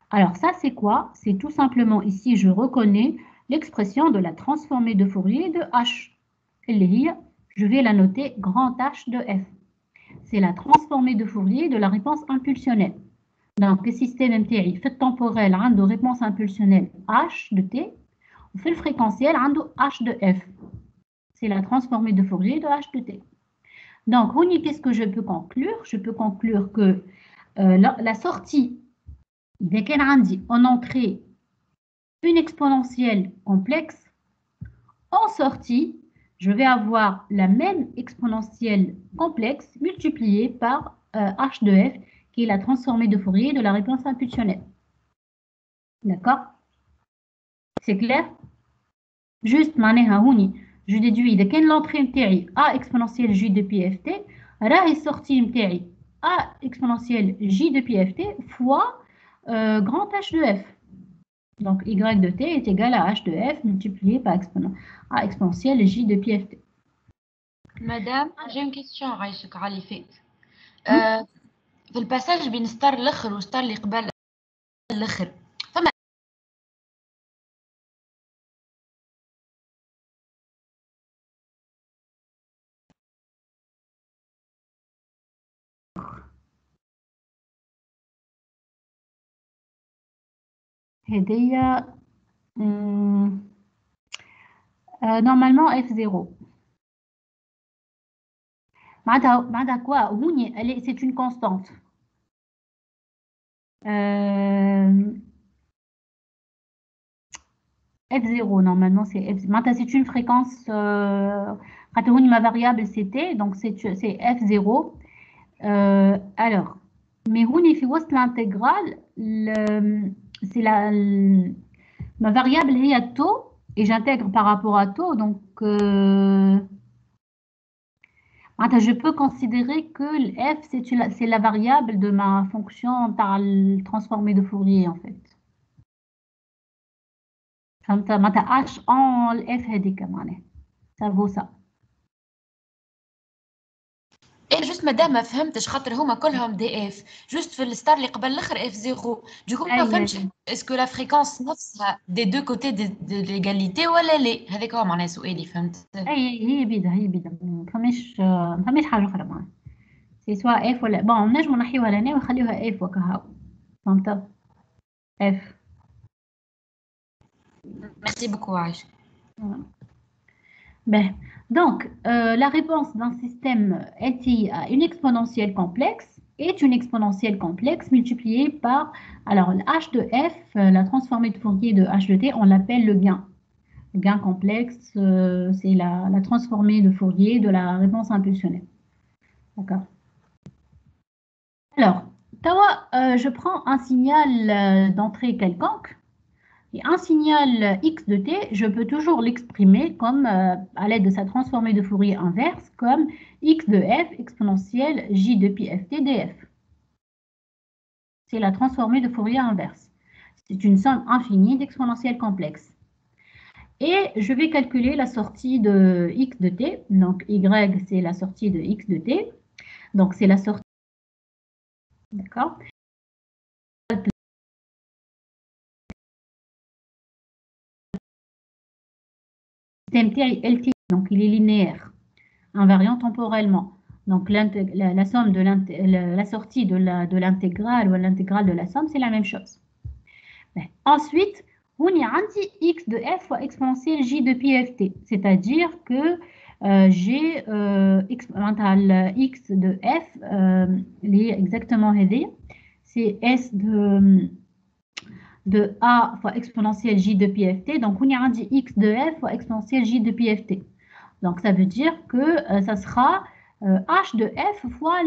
Alors, ça, c'est quoi? C'est tout simplement, ici, je reconnais l'expression de la transformée de Fourier de h. Je vais la noter grand H de f. C'est la transformée de Fourier de la réponse impulsionnelle. Donc, le système MTI, fait temporel, a une réponse impulsionnelle H de T, ou fait le fréquentiel, a H de F. C'est la transformée de Fourier de H de T. Donc, qu'est-ce que je peux conclure? Je peux conclure que la sortie dès qu'elle a en entrée une exponentielle complexe, En sortie, je vais avoir la même exponentielle complexe multipliée par h de f, qui est la transformée de Fourier de la réponse impulsionnelle. D'accord? C'est clair? Juste, je déduis de quelle l'entrée متاعي a exponentielle j de pi ft, راهي sortie متاعي a exponentielle j de pi ft fois grand h de f. Donc y de t est égal à h de f multiplié par exponentielle j de pi ft. Madame, j'ai une question عايشك على اللي فات. في الباساج بين ستار الاخر وستار اللي قبل الاخر فما هدية normalement f0. معناتها quoi هوني c'est une constante. F0 normalement c'est F. معناتها c'est une fréquence. هوني ma variable c'était donc c'est f0. Alors mais هوني في وسط l'intégrale c'est ma variable est taux et j'intègre par rapport à taux donc je peux considérer que f c'est la variable de ma fonction transformée de Fourier en fait. معناتها h en f هذيك معناها ça vaut ça. ايه جوست مدام ما فهمتش خاطر هما كلهم دي اف جوست في الستار اللي قبل الاخر اف زيرو دوكو ما فهمتش اسكو لا فريكونس نفسها دي دو كوتي دي ليغاليتي ولا لا هذاك هو معناه سؤالي فهمت. هي بيدا ما فماش حاجه اخرى معناها سي سوا اف ولا بون نجمو نحيوها لهنا ونخليوها اف وكهو فهمت اف. Merci beaucoup عايشة. Ben, donc, la réponse d'un système LTI à une exponentielle complexe est une exponentielle complexe multipliée par, alors, le h de f, la transformée de Fourier de h de t, on l'appelle le gain. Le gain complexe, c'est la transformée de Fourier de la réponse impulsionnelle. D'accord. Alors, je prends un signal d'entrée quelconque. Et un signal x de t, je peux toujours l'exprimer comme, à l'aide de sa transformée de Fourier inverse, comme x de f exponentielle j de pi ft df. C'est la transformée de Fourier inverse. C'est une somme infinie d'exponentielles complexes. Et je vais calculer la sortie de x de t. Donc y, c'est la sortie de x de t. Donc c'est la sortie. D'accord. LT, donc il est linéaire, invariant temporellement. Donc la somme de la sortie de l'intégrale ou l'intégrale de la somme, c'est la même chose. Ben, ensuite, on y a un x de f fois exponentielle j de pi ft, c'est-à-dire que j'ai x de f, exactement aidé, c'est s de a fois exponentielle j de pi ft, donc on y a un x de f fois exponentielle j de pi ft. Donc ça veut dire que ça sera h de f fois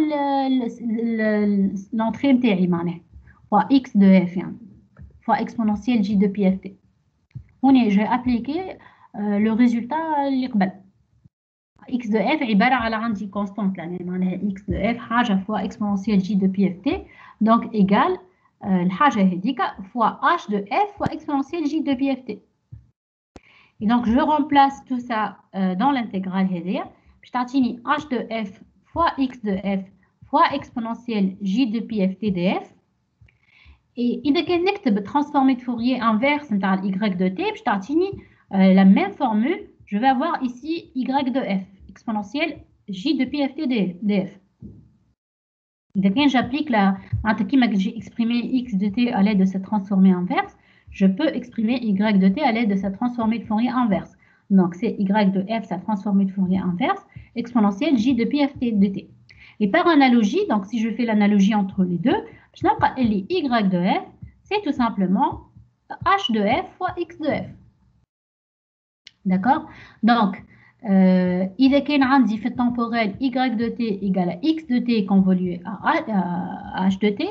l'entrée متاعي معناها fois x de f يعني fois exponentielle j de pi ft. هنا j'ai appliqué le résultat اللي قبل. x de f عبارة على عندي constante يعني معناها x de f حاجة fois exponentielle j de pi ft donc égale الحاجة هذيك fois h de f fois exponentielle j de pi ft. Et donc je remplace tout ça dans l'intégrale هذيا باش تعطيني h de f fois x de f fois exponentielle j de pi ft df. Et إذا كان نكتب transformée de Fourier inverse نتاع y de t باش تعطيني la même formule. Je vais avoir ici y de f exponentielle j de pi ft df. إذا كان j'applique معناتها كيما j'ai exprimé x de t à l'aide de cette transformée inverse, je peux exprimer y de t à l'aide de sa transformée de Fourier inverse. Donc c'est y de f, sa transformée de Fourier inverse, exponentielle j de pi ft de t. Et par analogie, donc si je fais l'analogie entre les deux, je n'ai pas y de f, c'est tout simplement h de f fois x de f. D'accord? Donc, إذا كان عندي في الtemporel y de t égale à x de t convolué à h de t,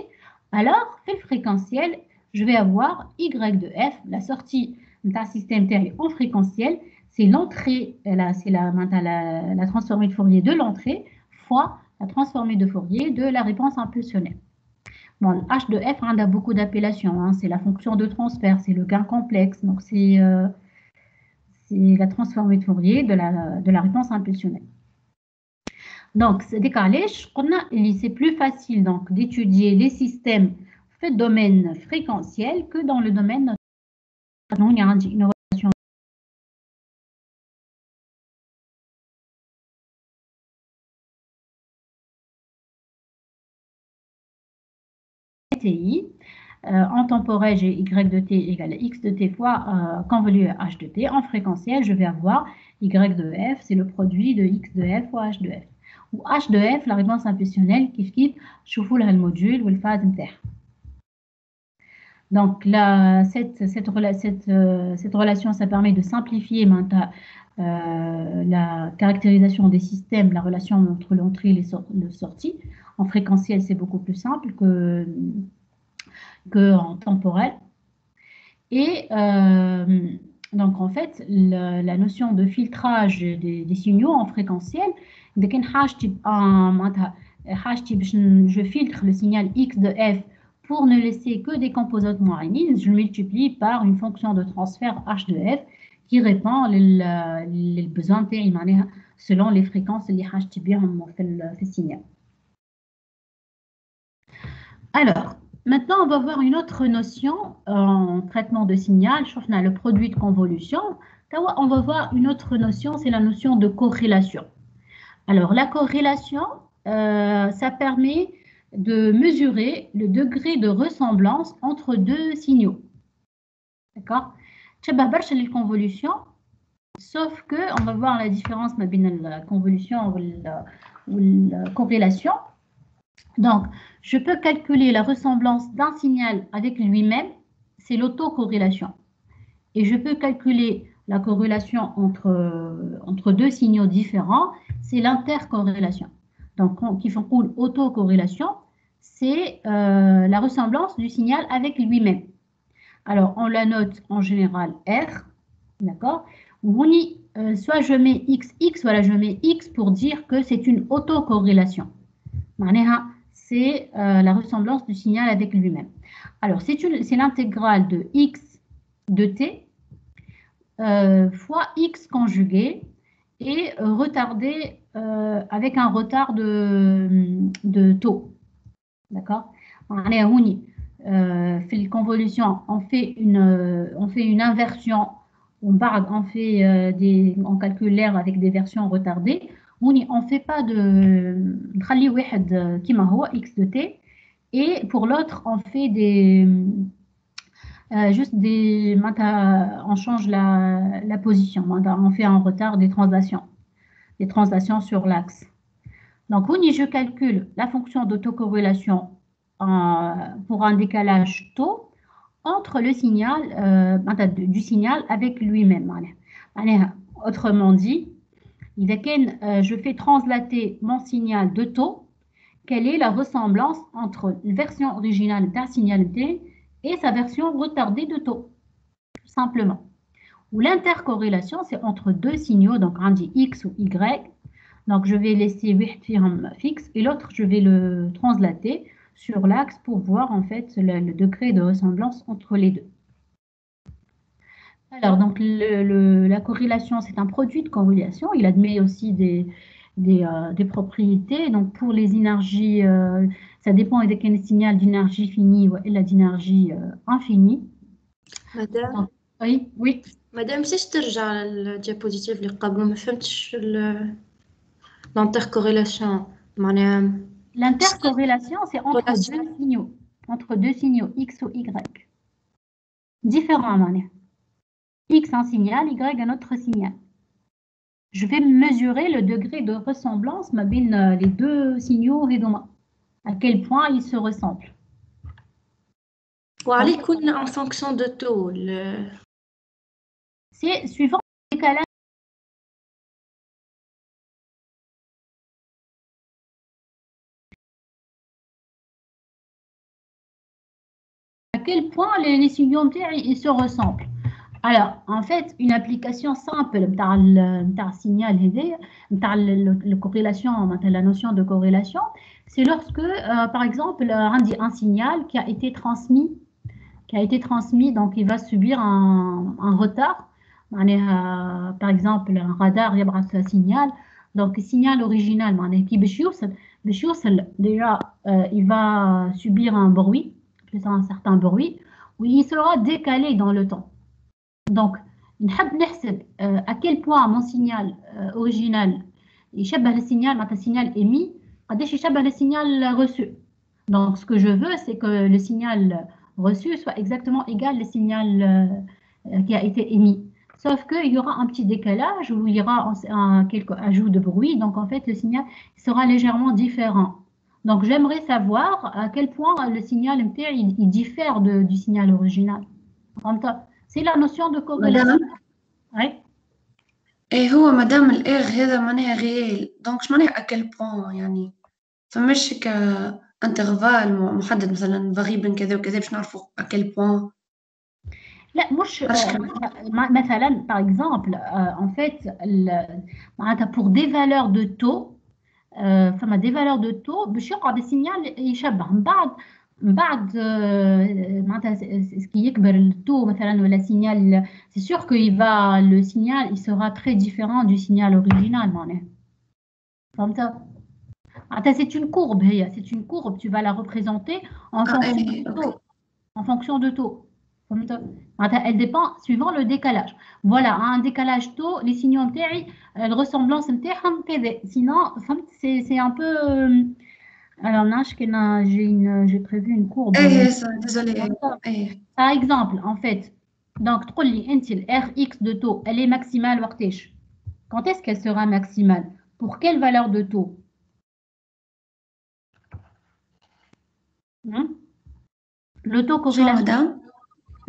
alors في le fréquentiel, je vais avoir y de f, la sortie d'un système تاعي en fréquentiel, c'est l'entrée, c'est la transformée de Fourier de l'entrée fois la transformée de Fourier de la réponse impulsionnelle. Bon, h de f, on a beaucoup d'appellations, hein, c'est la fonction de transfert, c'est le gain complexe, donc c'est la transformée de Fourier de la réponse impulsionnelle. Donc, c'est décalé, c'est plus facile d'étudier les systèmes dans le domaine fréquentiel que dans le domaine. Il y a une relation. TI. En temporel, j'ai y de t égale à x de t fois convolué à h de t. En fréquentiel, je vais avoir y de f, c'est le produit de x de f fois h de f. Ou h de f, la réponse impulsionnelle, qui شوفوا لها الموديول والفاز نتاعها. Donc, cette relation, ça permet de simplifier la caractérisation des systèmes, la relation entre l'entrée et le sortie. En fréquentiel, c'est beaucoup plus simple qu'en temporel. Et donc, en fait, la notion de filtrage des signaux en fréquentiel, je filtre le signal x de f pour ne laisser que des composantes moyennes, je multiplie par une fonction de transfert h de f qui répond les besoins selon les fréquences اللي حاجتي بهم في الsignal. Alors, maintenant, on va voir une autre notion en traitement de signal. On a le produit de convolution. On va voir une autre notion, c'est la notion de corrélation. Alors, la corrélation, ça permet de mesurer le degré de ressemblance entre deux signaux. D'accord? C'est les convolutions, sauf que on va voir la différence entre la convolution ou la corrélation. Donc, je peux calculer la ressemblance d'un signal avec lui-même, c'est l'autocorrélation. Et je peux calculer la corrélation entre deux signaux différents, c'est l'intercorrélation. Donc, qui font autocorrélation, c'est la ressemblance du signal avec lui-même. Alors, on la note en général R, d'accord? Soit je mets XX, voilà, je mets X pour dire que c'est une autocorrélation. C'est la ressemblance du signal avec lui-même. Alors, c'est l'intégrale de X de T fois X conjugué et retardé avec un retard de taux. D'accord? Fait les convolutions, on fait une inversion, on calcule l'air avec des versions retardées. On ne fait pas de x de t et pour l'autre on fait on change la position, on fait un retard des translations sur l'axe. Donc je calcule la fonction d'autocorrélation pour un décalage taux entre le signal du signal avec lui-même. Autrement dit, je fais translater mon signal de taux, quelle est la ressemblance entre la version originale d'un signal T et sa version retardée de taux, tout simplement. Ou l'intercorrélation, c'est entre deux signaux, donc on dit X ou Y. Donc je vais laisser fixe et l'autre, je vais le translater sur l'axe pour voir en fait le degré de ressemblance entre les deux. Alors, donc, la corrélation, c'est un produit de corrélation. Il admet aussi des propriétés. Donc, pour les énergies, ça dépend de quel signal d'énergie finie ou d'énergie infinie. Madame, donc, oui. Madame, si je ترجع للdiapositive اللي قبل ما فهمتش l'intercorrélation. L'intercorrélation, c'est entre deux signaux X ou Y. Différents, X un signal, Y un autre signal. Je vais mesurer le degré de ressemblance les deux signaux à quel point ils se ressemblent. En fonction de taux. C'est suivant le décalage quel point les signaux ils se ressemblent. Alors, en fait, une application simple de signal, de corrélation, la notion de corrélation, c'est lorsque, par exemple, un signal qui a été transmis, donc il va subir un retard. Par exemple, un radar, il y a un signal. Donc, le signal original, déjà, il va subir un bruit, un certain bruit, où il sera décalé dans le temps. Donc, à quel point mon signal original il le signal émis, le signal reçu. Donc, ce que je veux, c'est que le signal reçu soit exactement égal au signal qui a été émis. Sauf qu'il y aura un petit décalage où il y aura quelques ajouts de bruit. Donc, en fait, le signal sera légèrement différent. Donc, j'aimerais savoir à quel point le signal il diffère du signal original. C'est la notion de corrélation. Oui. ايه هو مادام الاير هذا معناها ريال دونك شو معناها اكل بوان يعني فماش ك انترفال محدد مثلا فاريبل كذا وكذا باش نعرفوا اكل بوان لا مش مثلا par exemple en fait معناتها pour des valeurs de taux فما des valeurs de taux باش يقعد السينيال يشبه من بعد معناتها كي يكبر التو مثلا ولا signal c'est sûr que le signal il sera très différent du signal original معناها فهمت c'est une courbe c'est une courbe tu vas la représenter en fonction de taux en fonction de taux elle dépend suivant le décalage. Voilà, un décalage taux, les signaux de ressemblance sinon c'est un peu alors j'ai prévu une courbe. Désolé. Par exemple, en fait, donc Rx de taux, elle est maximale quand est-ce qu'elle sera maximale? Pour quelle valeur de taux? L'autocorrélation.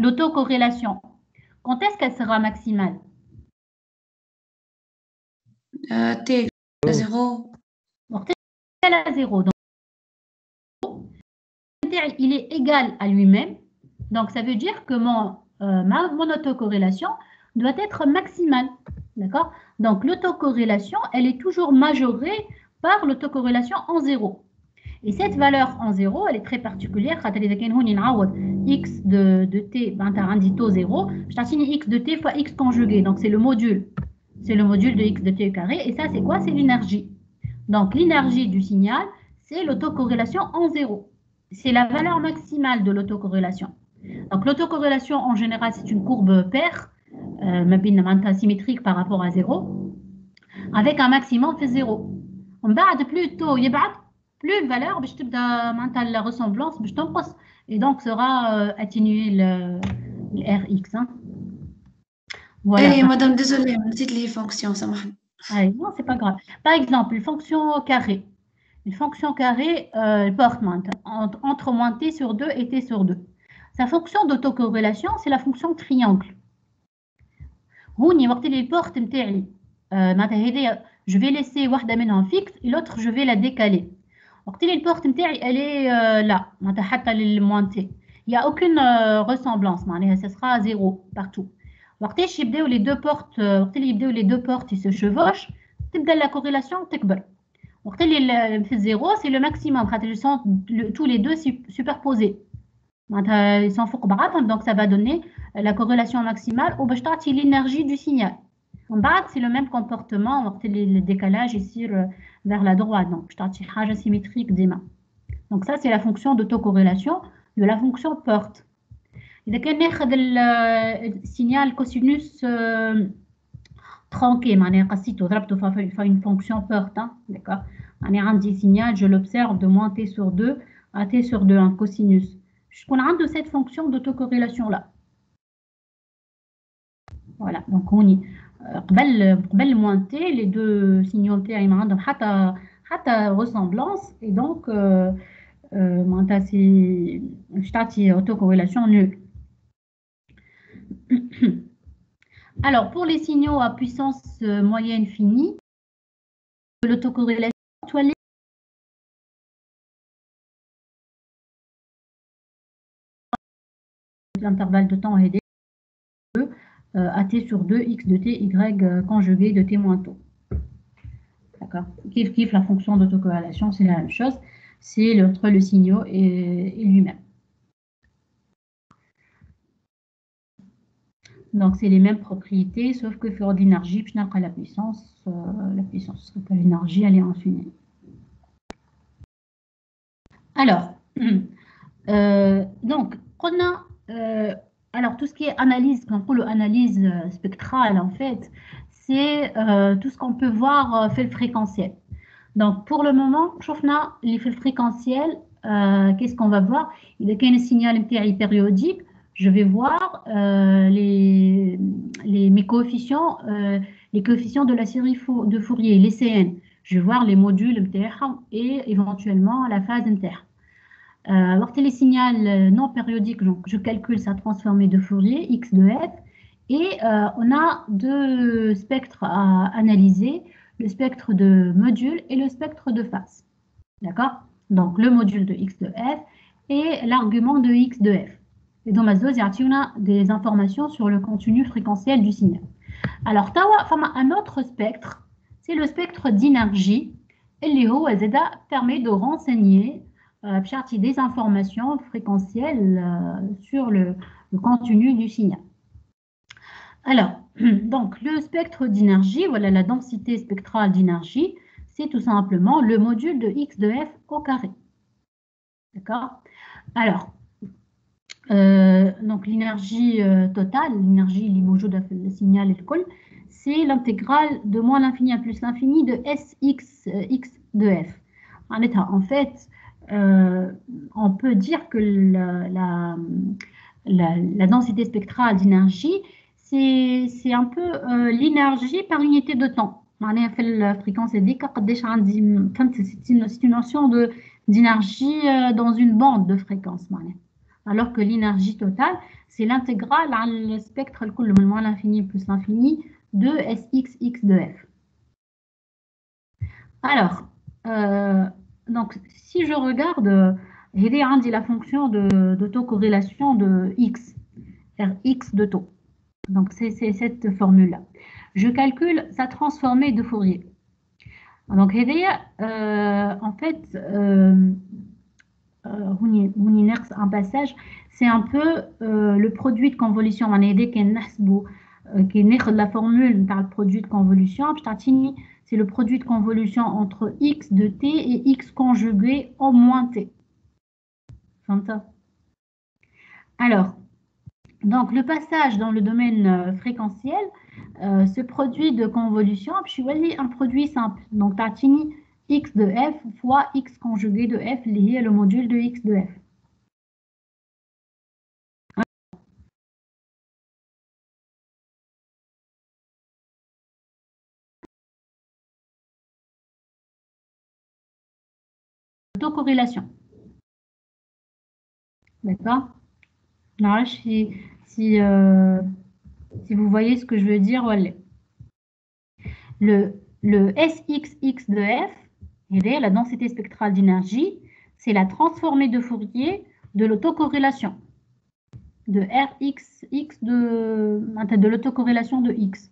L'autocorrélation. Quand est-ce qu'elle sera maximale? T à 0. Donc, T égale à 0. Donc, il est égal à lui-même. Donc, ça veut dire que mon autocorrélation doit être maximale. D'accord? Donc, l'autocorrélation, elle est toujours majorée par l'autocorrélation en 0. Et cette valeur en 0, elle est très particulière. X de t, un taux 0, je t'assigne x de t fois x conjugué. Donc, c'est le module. C'est le module de x de t au carré. Et ça, c'est quoi? C'est l'énergie. Donc, l'énergie du signal, c'est l'autocorrélation en 0. C'est la valeur maximale de l'autocorrélation. Donc, l'autocorrélation, en général, c'est une courbe paire, symétrique par rapport à 0, avec un maximum fait 0. On bat plus tôt, plus de valeur, la ressemblance, et donc sera atténué le Rx. Hein. Voilà. Madame, désolée, dites les fonctions, ça marche. Non, c'est pas grave. Par exemple, une fonction carrée. Une fonction carrée porte entre moins t sur 2 et t sur 2. Sa fonction d'autocorrélation, c'est la fonction triangle. Je vais laisser une en fixe et l'autre, je vais la décaler. Les portes, elle est là. Il n'y a aucune ressemblance. Ce sera 0 partout. Les deux portes, ils se chevauchent. La corrélation تكبر. Le 0, c'est le maximum. Ils sont tous les deux superposés. Ils sont donc ça va donner la corrélation maximale ou l'énergie du signal. C'est le même comportement, le décalage ici vers la droite. Donc, je suis symétrique des mains. Donc, ça, c'est la fonction d'autocorrélation de la fonction porte. إذا كان ناخذ السينيال كوسينوس tronqué معناها قصيته ضربته في une fonction porte, d'accord. يعني عندي signal, je l'observe de moins t sur 2 à t sur 2, un cosinus. Je prends un de cette fonction d'autocorrélation là. Voilà, donc on y قبل moins t, les deux signaux تاعي ما عندهم حتى ressemblance et donc معناتها c'est باش تعطي autocorrélation nulle. Alors, pour les signaux à puissance moyenne finie, l'autocorrélation l'intervalle de temps est AT sur 2, X de T, Y conjugué de T moins taux. D'accord. Kiff, la fonction d'autocorrélation, c'est la même chose. C'est entre le signaux et lui-même. Donc, c'est les mêmes propriétés, sauf que pour l'énergie, puis la puissance, l'énergie, elle est infinie. Alors, donc, on a, alors tout ce qui est analyse, quand on parle d'analyse spectrale, en fait, c'est tout ce qu'on peut voir fait le fréquentiel. Donc, pour le moment, شوفنا اللي في الفréquentiel, qu'est-ce qu'on va voir? Il y a un signal périodique. Je vais voir mes coefficients, les coefficients de la série de Fourier, les CN. Je vais voir les modules et éventuellement la phase interne. Alors, les signaux non périodiques, donc je calcule sa transformée de Fourier, X de F, et on a deux spectres à analyser, le spectre de module et le spectre de phase. D'accord? Donc, le module de X de F et l'argument de X de F. Et dans ma dose, il y a des informations sur le contenu fréquentiel du signal. Alors, un autre spectre, c'est le spectre d'énergie. Et l'IO permet de renseigner des informations fréquentielles sur le contenu du signal. Alors, donc, le spectre d'énergie, voilà la densité spectrale d'énergie, c'est tout simplement le module de X de F au carré. D'accord? Alors, donc l'énergie totale, l'énergie limojo le signal et le col, c'est l'intégrale de moins l'infini à plus l'infini de Sx X de F. En fait, on peut dire que la densité spectrale d'énergie, c'est un peu l'énergie par unité de temps. C'est une notion d'énergie dans une bande de fréquence. Alors que l'énergie totale, c'est l'intégrale à le spectre moins l'infini plus l'infini de Sx X de F. Alors, donc, si je regarde, j'ai la fonction d'autocorrélation de X, Rx de taux. Donc, c'est cette formule-là. Je calcule sa transformée de Fourier. Donc, en fait, un passage, c'est un peu le produit de convolution. On a aidé qui est la formule dans le produit de convolution. C'est le produit de convolution entre x de t et x conjugué au moins t. Alors, donc le passage dans le domaine fréquentiel, ce produit de convolution, je suis un produit simple. Donc, tatini x de f fois x conjugué de f lié au module de x de f. Autocorrélation. D'accord? Si vous voyez ce que je veux dire, voilà. Le Sxx de f, la densité spectrale d'énergie, c'est la transformée de Fourier de l'autocorrélation de Rx de l'autocorrélation de x.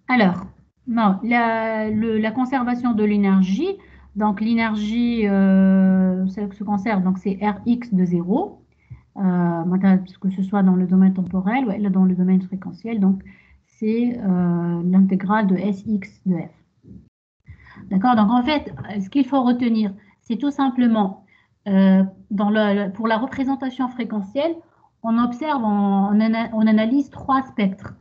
Alors, non, la conservation de l'énergie, donc l'énergie se conserve, donc c'est Rx de 0, que ce soit dans le domaine temporel ou dans le domaine fréquentiel, donc c'est l'intégrale de Sx de f. D'accord? Donc en fait, ce qu'il faut retenir, c'est tout simplement, pour la représentation fréquentielle, on observe, on analyse trois spectres.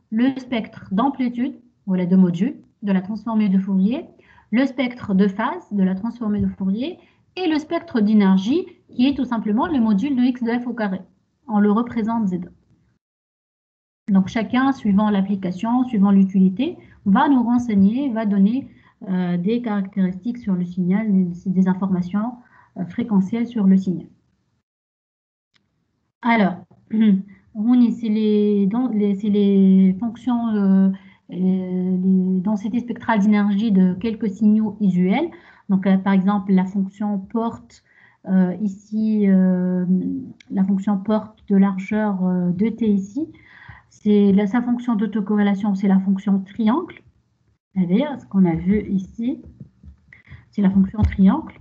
Le spectre d'amplitude, voilà, de module, de la transformée de Fourier, le spectre de phase, de la transformée de Fourier, et le spectre d'énergie, qui est tout simplement le module de x de f au carré. On le représente Z. Donc chacun, suivant l'application, suivant l'utilité, va nous renseigner, va donner des caractéristiques sur le signal, des informations fréquentielles sur le signal. Alors, c'est les fonctions les densités spectrales d'énergie de quelques signaux usuels. Donc, par exemple, la fonction porte, ici, la fonction porte de largeur de t ici, sa fonction d'autocorrélation, c'est la fonction triangle. C'est-à-dire, ce qu'on a vu ici, c'est la fonction triangle.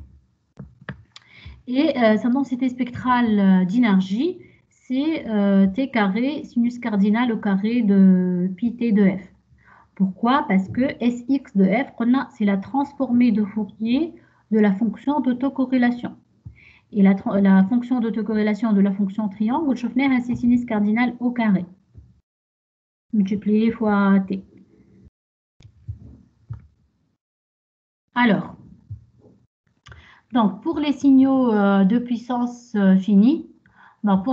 Et sa densité spectrale d'énergie, c'est t carré sinus cardinal au carré de pi t de f. Pourquoi? Parce que Sx de f, c'est la transformée de Fourier de la fonction d'autocorrélation. Et la fonction d'autocorrélation de la fonction triangle, c'est sinus cardinal au carré, multiplié fois t. Alors, donc pour les signaux de puissance finie, donc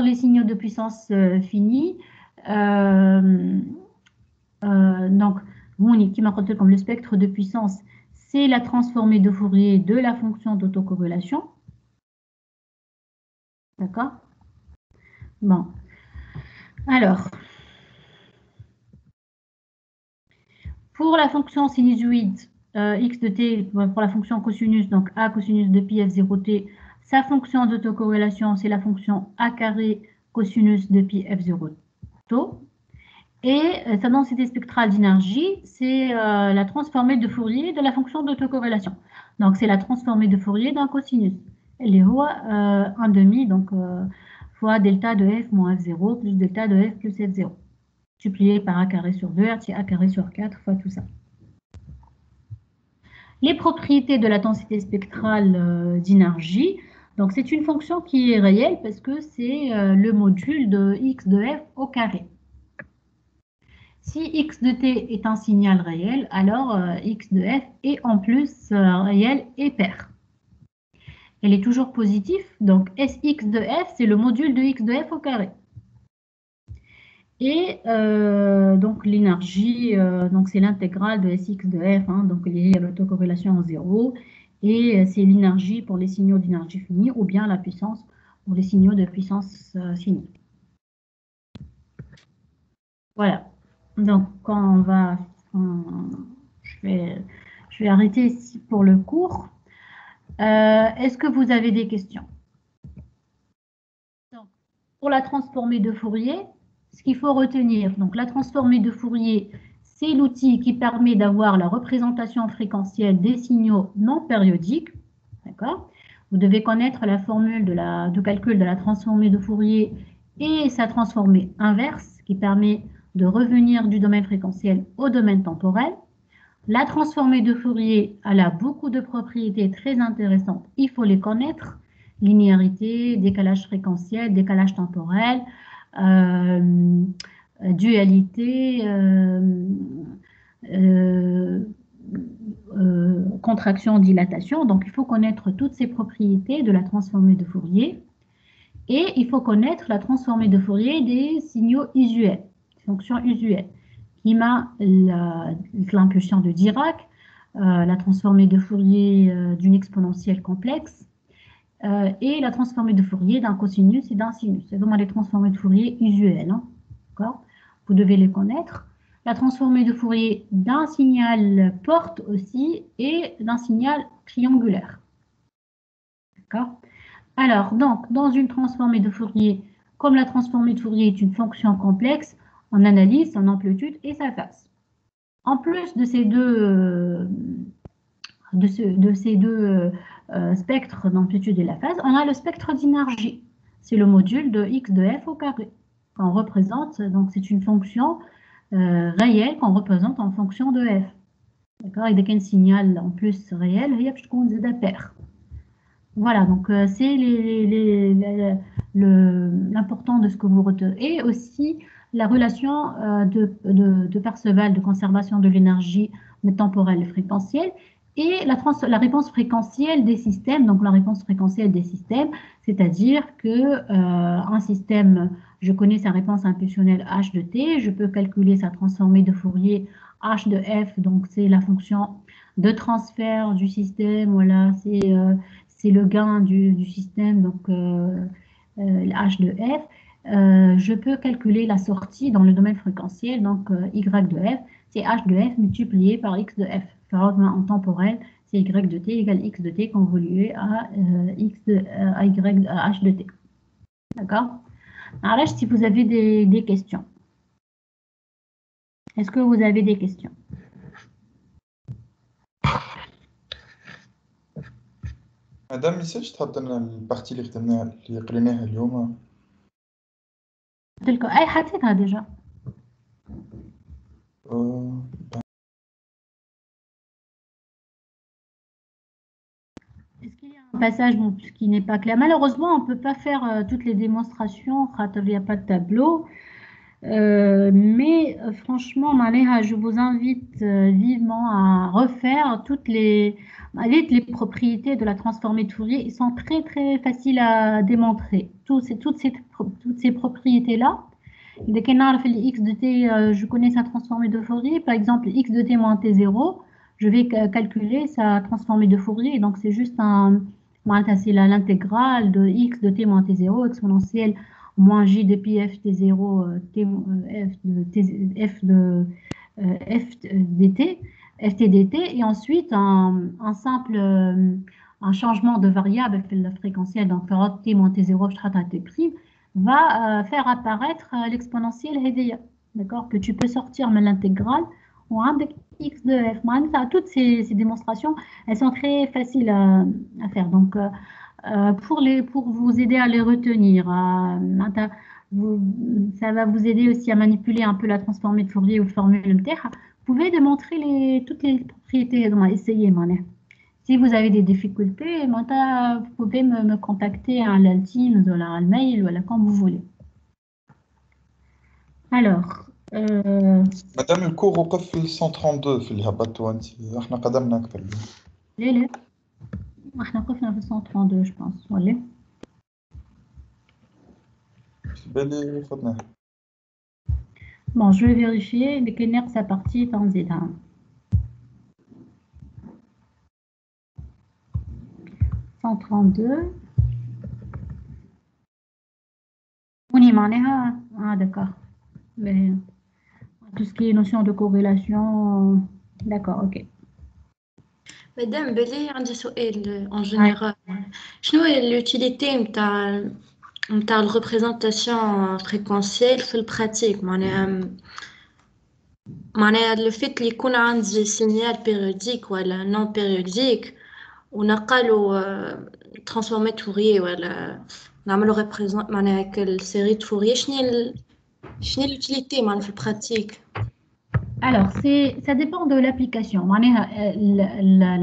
donc, qui m'a compté comme le spectre de puissance, c'est la transformée de Fourier de la fonction d'autocorrélation. D'accord? Bon. Alors, pour la fonction sinusoïde x de t, pour la fonction cosinus, donc a cosinus de pi f0t, sa fonction d'autocorrélation, c'est la fonction a carré cosinus de pi f0 tau. Et sa densité spectrale d'énergie, c'est la transformée de Fourier de la fonction d'autocorrélation. Donc, c'est la transformée de Fourier d'un cosinus. Elle est 1,5, donc fois delta de f moins f0 plus delta de f plus f0. Multiplié par a carré sur 2, c'est a carré sur 4 fois tout ça. Les propriétés de la densité spectrale d'énergie, donc c'est une fonction qui est réelle parce que c'est le module de x de f au carré. Si x de t est un signal réel, alors x de f est en plus réel et pair. Elle est toujours positive, donc Sx de f, c'est le module de x de f au carré. Et donc l'énergie, donc c'est l'intégrale de Sx de f, donc liée à l'autocorrélation en 0. Et c'est l'énergie pour les signaux d'énergie finie ou bien la puissance pour les signaux de puissance finie. Voilà. Donc, je vais arrêter ici pour le cours. Est-ce que vous avez des questions? Donc, pour la transformée de Fourier, ce qu'il faut retenir, donc la transformée de Fourier, c'est l'outil qui permet d'avoir la représentation fréquentielle des signaux non périodiques. D'accord? Vous devez connaître la formule de calcul de la transformée de Fourier et sa transformée inverse qui permet de revenir du domaine fréquentiel au domaine temporel. La transformée de Fourier, elle a beaucoup de propriétés très intéressantes. Il faut les connaître. Linéarité, décalage fréquentiel, décalage temporel, dualité, contraction, dilatation. Donc, il faut connaître toutes ces propriétés de la transformée de Fourier. Et il faut connaître la transformée de Fourier des signaux usuels, fonctions usuelles, qui m'a l'impulsion de Dirac, la transformée de Fourier d'une exponentielle complexe, et la transformée de Fourier d'un cosinus et d'un sinus. C'est vraiment les transformées de Fourier usuelles. Vous devez les connaître. La transformée de Fourier d'un signal porte aussi et d'un signal triangulaire. D'accord? Alors, donc, dans une transformée de Fourier, comme la transformée de Fourier est une fonction complexe, on analyse son amplitude et sa phase. En plus de ces deux, spectres d'amplitude et la phase, on a le spectre d'énergie. C'est le module de x de f au carré qu'on représente. Donc, c'est une fonction réelle qu'on représente en fonction de f. D'accord? Et dès qu'il y a un signal en plus réel, il y a une paire. Voilà, donc c'est l'important de ce que vous retenez. Et aussi la relation de Perceval de conservation de l'énergie temporelle et fréquentielle et la réponse fréquentielle des systèmes. Donc la réponse fréquentielle des systèmes, c'est-à-dire que un système, je connais sa réponse impulsionnelle h de t, je peux calculer sa transformée de Fourier h de f, donc c'est la fonction de transfert du système, voilà, c'est le gain du système, donc h de f. je peux calculer la sortie dans le domaine fréquentiel. Donc, y de f, c'est h de f multiplié par x de f. En temporel, c'est y de t égale x de t convolué à h de t. D'accord? Alors, si vous avez des questions. Est-ce que vous avez des questions? مدام ميساج تحط لنا البارتي اللي قريناها اليوم. قلت لكم أي حطيتها déjà. Est-ce qu'il y a un passage qui n'est pas clair? Malheureusement, on ne peut pas faire toutes les démonstrations, il n'y a pas de tableau. Mais franchement, je vous invite vivement à refaire toutes les propriétés de la transformée de Fourier. Ils sont très très faciles à démontrer. Toutes ces propriétés-là. Dès qu'on a fait x de t, je connais sa transformée de Fourier. Par exemple, x de t moins t0, je vais calculer sa transformée de Fourier. Donc c'est juste c'est l'intégrale de x de t moins t0 exponentielle moins j de pi f t0 f dt, ft dt, et ensuite un simple un changement de variable fréquentielle, donc t moins t0 t' va faire apparaître l'exponentielle hédéa, d'accord, que tu peux sortir de l'intégrale ou avec x de f. Toutes ces démonstrations, elles sont très faciles à faire. Donc pour vous aider à les retenir, ça va vous aider aussi à manipuler un peu la transformée de Fourier ou de formule terre. Vous pouvez démontrer toutes les propriétés, essayer. Si vous avez des difficultés, vous pouvez me contacter à l'Alteam, à l'email, ou comme vous voulez. Alors, مدام الكور وقف في 132 في اللي هبطتوا انت، احنا قدمنا اكثر اليوم. ليه احنا وقفنا في 132 je pense. ولا بالي فوتناه. Bon, je vais vérifier dès que sa partie est en Z. 132. Ah, d'accord. Mais tout ce qui est notion de corrélation, d'accord, ok. Madame Belé, عندي سؤال en général. شنو هي l'utilité نتاع الريبريزونطاسيون فريكونسيال في البراتيك؟ معناها le fait اللي يكون عندي سينيال بيريوديك ولا نون بيريوديك ونقالو ترانسفورمي فوريي ولا نعملو ريبريزونط معناها السيري de فوريي شنو l'utilité معناها في البراتيك؟ Alors, ça dépend de l'application.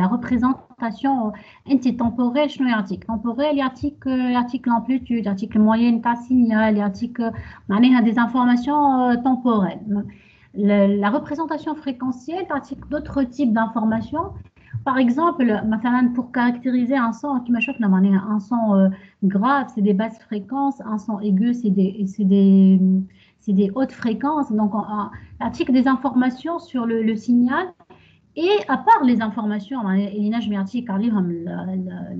La représentation temporelle, je suis article. Temporel, article amplitude, article moyenne, tas signal, article, des informations temporelles. La représentation fréquentielle, article d'autres types d'informations. Par exemple, pour caractériser un son, un son grave, c'est des basses fréquences, un son aigu, c'est des hautes fréquences. Donc, l'article des informations sur le signal. Et à part les informations,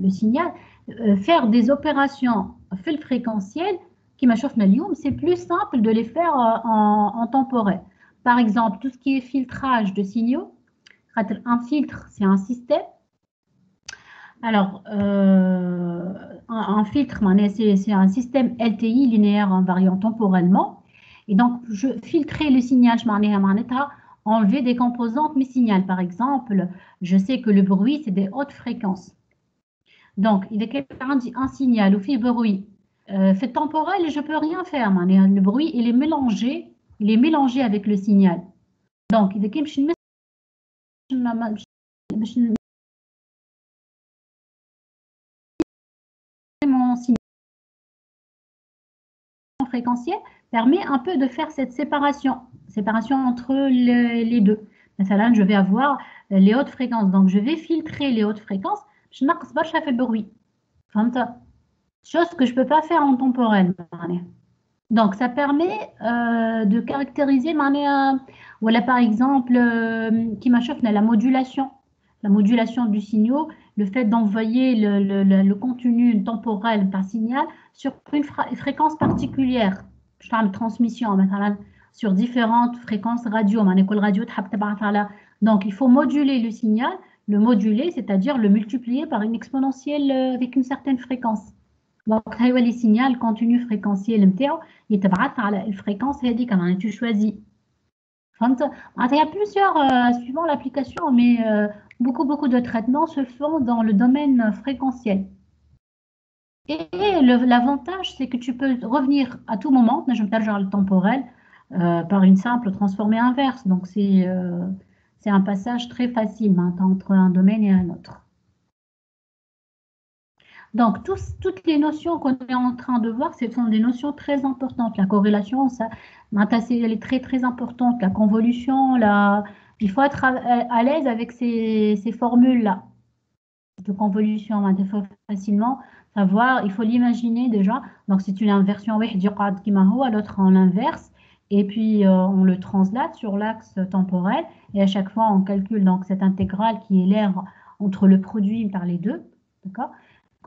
le signal, faire des opérations fréquentielles, c'est plus simple de les faire en temporel. Par exemple, tout ce qui est filtrage de signaux. Un filtre, c'est un système. Alors, un filtre, c'est un système LTI, linéaire invariant temporellement. Et donc, je filtrer le signal, enlever des composantes mais signal. Par exemple, je sais que le bruit, c'est des hautes fréquences. Donc, il y a un signal ou fait bruit. Fait temporel, je ne peux rien faire. Le bruit, il est mélangé avec le signal. Donc, il y a mon signal fréquentiel permet un peu de faire cette séparation entre les deux. Là, je vais avoir les hautes fréquences, donc je vais filtrer les hautes fréquences. Je n'ai pas fait le bruit. Chose que je ne peux pas faire en temporel. Donc, ça permet de caractériser, voilà, par exemple, qui m'achète la modulation du signal, le fait d'envoyer le contenu temporel par signal sur une fréquence particulière. باش تعمل transmission مثلا sur différentes fréquences radio معناها كل راديو تحب تبعث على donc il faut moduler le signal le moduler c'est-à-dire le multiplier par une exponentielle avec une certaine fréquence donc هو لي signal continu fréquentiel نتاعو يتبعث على الفريكونس هذيك معناها tu choisis فهمت معناتها il y a plusieurs suivant l'application mais beaucoup de traitements se font dans le domaine fréquentiel. Et l'avantage, c'est que tu peux revenir à tout moment, je me tâche le temporel, par une simple transformée inverse. Donc, c'est un passage très facile maintenant entre un domaine et un autre. Donc, toutes les notions qu'on est en train de voir, ce sont des notions très importantes. La corrélation, ça, elle est très importante. La convolution, il faut être à l'aise avec ces formules-là de convolution. Il faut facilement savoir, il faut l'imaginer déjà. Donc, c'est une inversion, l'autre en l'inverse. Et puis, on le translate sur l'axe temporel. Et à chaque fois, on calcule donc cette intégrale qui est l'air entre le produit par les deux. D'accord ?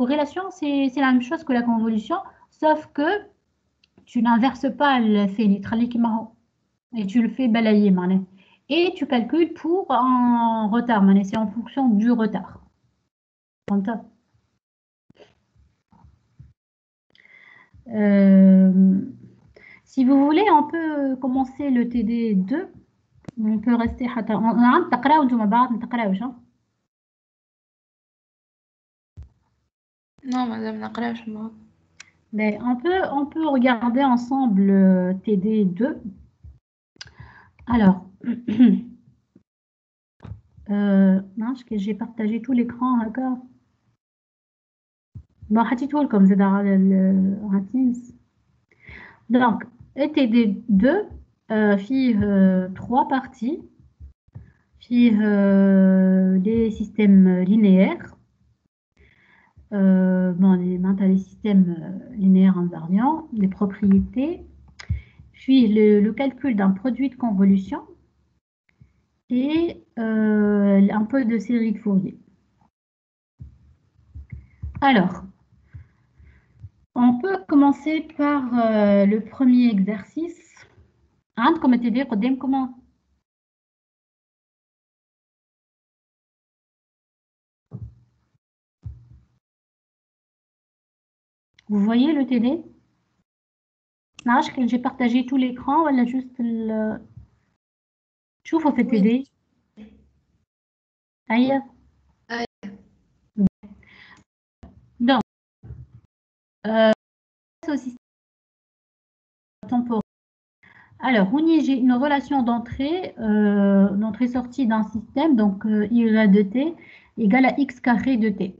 Corrélation, c'est la même chose que la convolution, sauf que tu n'inverses pas le fait et tu le fais balayer. Et tu calcules pour un retard. C'est en fonction du retard. Comme ça. Si vous voulez, on peut commencer le TD2. On peut rester Non, madame, mais on peut regarder ensemble TD2. Alors, non, j'ai partagé tout l'écran, d'accord. Bon, comme c'est dans le Teams. Donc, TD2 fait 3 parties. Fait les systèmes linéaires. Les systèmes linéaires invariants, les propriétés. Puis le calcul d'un produit de convolution. Et un peu de série de Fourier. Alors, on peut commencer par le premier exercice. Comme tu dis, comment? Vous voyez le TD? J'ai partagé tout l'écran, voilà juste le... شوفوا في TD. Aïe. Donc, au système temporel. Alors, j'ai une relation d'entrée-sortie d'un système, donc I de t égale à x carré de t.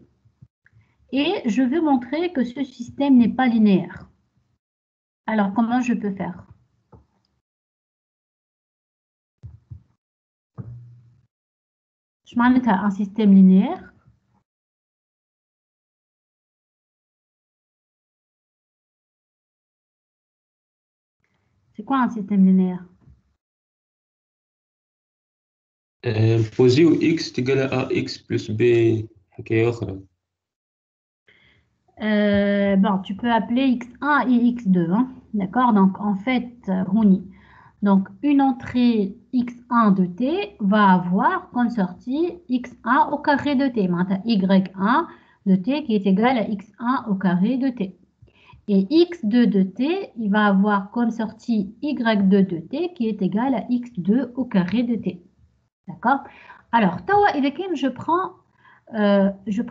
Et je veux montrer que ce système n'est pas linéaire. Alors, comment je peux faire? Je m'en mets à un système linéaire. C'est quoi un système linéaire? Posé où x est égal à ax plus b. Bon, tu peux appeler x1 et x2. Hein? D'accord? Donc, en fait, donc, une entrée x1 de t va avoir comme sortie x1 au carré de t. y1 de t qui est égal à x1 au carré de t. Et x2 de t, il va avoir comme sortie y2 de t qui est égal à x2 au carré de t. D'accord? Alors, je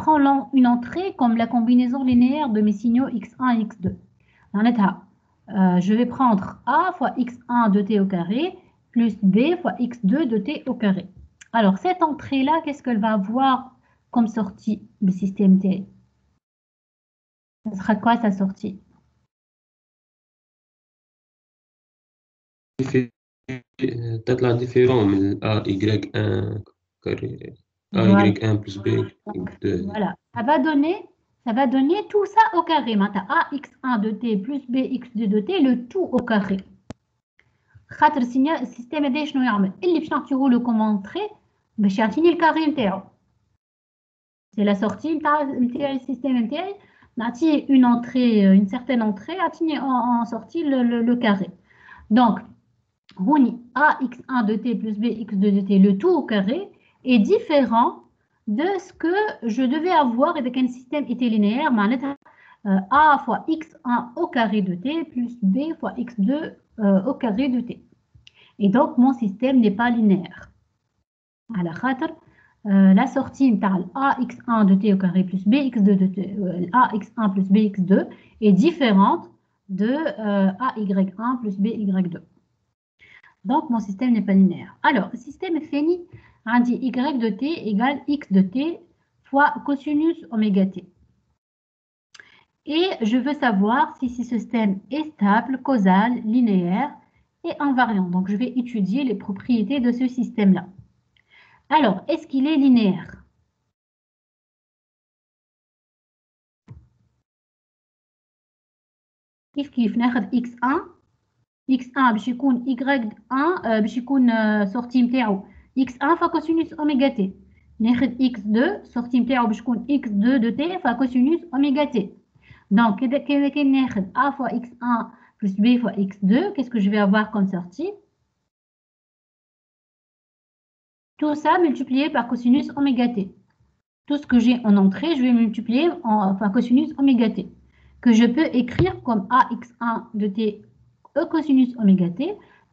prends une entrée comme la combinaison linéaire de mes signaux x1 et x2. Je vais prendre a fois x1 de t au carré plus b fois x2 de t au carré. Alors, cette entrée-là, qu'est-ce qu'elle va avoir comme sortie du système T? Ce sera quoi sa sortie? تطلع différent من AY1 carré AY1 plus B. Voilà, ça va donner tout ça au carré. Maintenant, AX1 de T plus BX2 de T, le tout au carré. Le système est شنو يعمل اللي باش نعطيه له comme entrée باش يعطيني الكاري نتاعو. C'est la sortie نتاع السيستم نتاعي نعطيه une entrée, une certaine entrée, عطيني en sortie le carré. Donc, هوني ax1 de t plus bx2 de t, le tout au carré, est différent de ce que je devais avoir avec un système était linéaire, معناتها a fois x1 au carré de t plus b fois x2 au carré de t. Et donc, mon système n'est pas linéaire. على خاطر la sortie de ax1 de t au carré plus bx2 de t, ax1 plus bx2 est différente de ay1 plus by2. Donc, mon système n'est pas linéaire. Alors, le système est fini. On dit y de t égale x de t fois cosinus oméga t. Et je veux savoir si ce système est stable, causal, linéaire et invariant. Donc, je vais étudier les propriétés de ce système-là. Alors, est-ce qu'il est linéaire? كيف ناخذ x1 باش يكون y1 باش يكون sortie نتاعو x1 فكوسينوس اوميغا تي. ناخذ x2 sortie نتاعو باش يكون x2 de t فكوسينوس اوميغا تي. Donc كان ناخذ a fois x1 plus b fois x2, qu'est-ce que je vais avoir comme sortie? Tout ça multiplié par cosinus oméga t. Tout ce que j'ai en entrée, je vais multiplier par cosinus oméga t, que je peux écrire comme ax1 de t e cosinus oméga t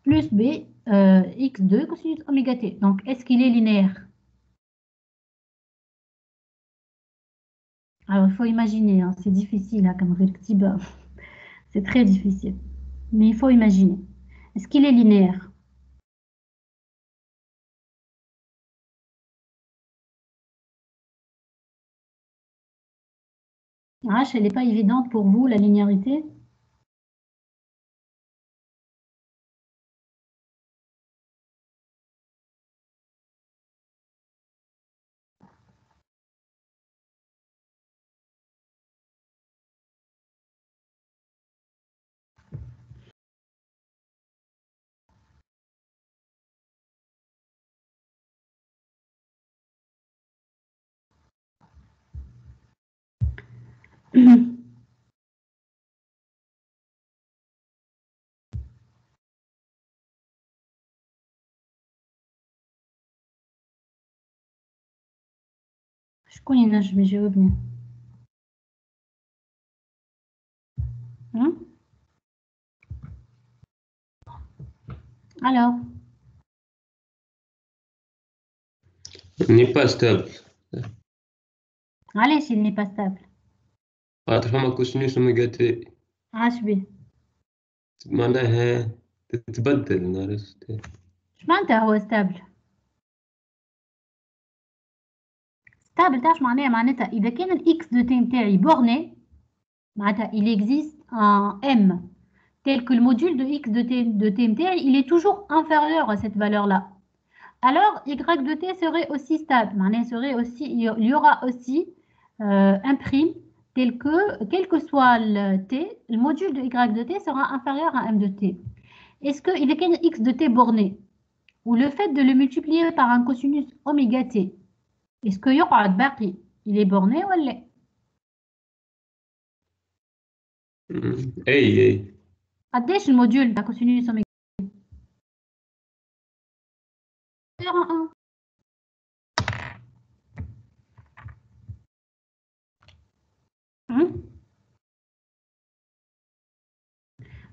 plus b x2 cosinus oméga t. Donc, est-ce qu'il est linéaire? Alors, il faut imaginer, hein, c'est difficile, hein, comme c'est très difficile. Mais il faut imaginer. Est-ce qu'il est linéaire? H, elle n'est pas évidente pour vous, la linéarité? شكون ينجم يجاوبني؟ Alors, Il n'est pas stable. علاش il n'est pas stable؟ خاطر فما كوسينوس اوميغا تي عاش بيه؟ معناها تتبدل، عرفت؟ اش معناتها هو stable؟ stable تعرف معناتها إذا كان الإكس دو تي نتاعي بورني معناتها il existe un m tel que le module de x de t نتاعي il est toujours inférieur à cette valeur-là. Alors y de t serait aussi stable, il y aura aussi un prime tel que, quel que soit le t, le module de y de t sera inférieur à m de t. Est-ce qu'il est qu'un x de t borné ou le fait de le multiplier par un cosinus oméga t, est-ce que يقعد باقي il est borné ou لا؟ اي قداش الموديول تاع cosinus oméga t؟ 1.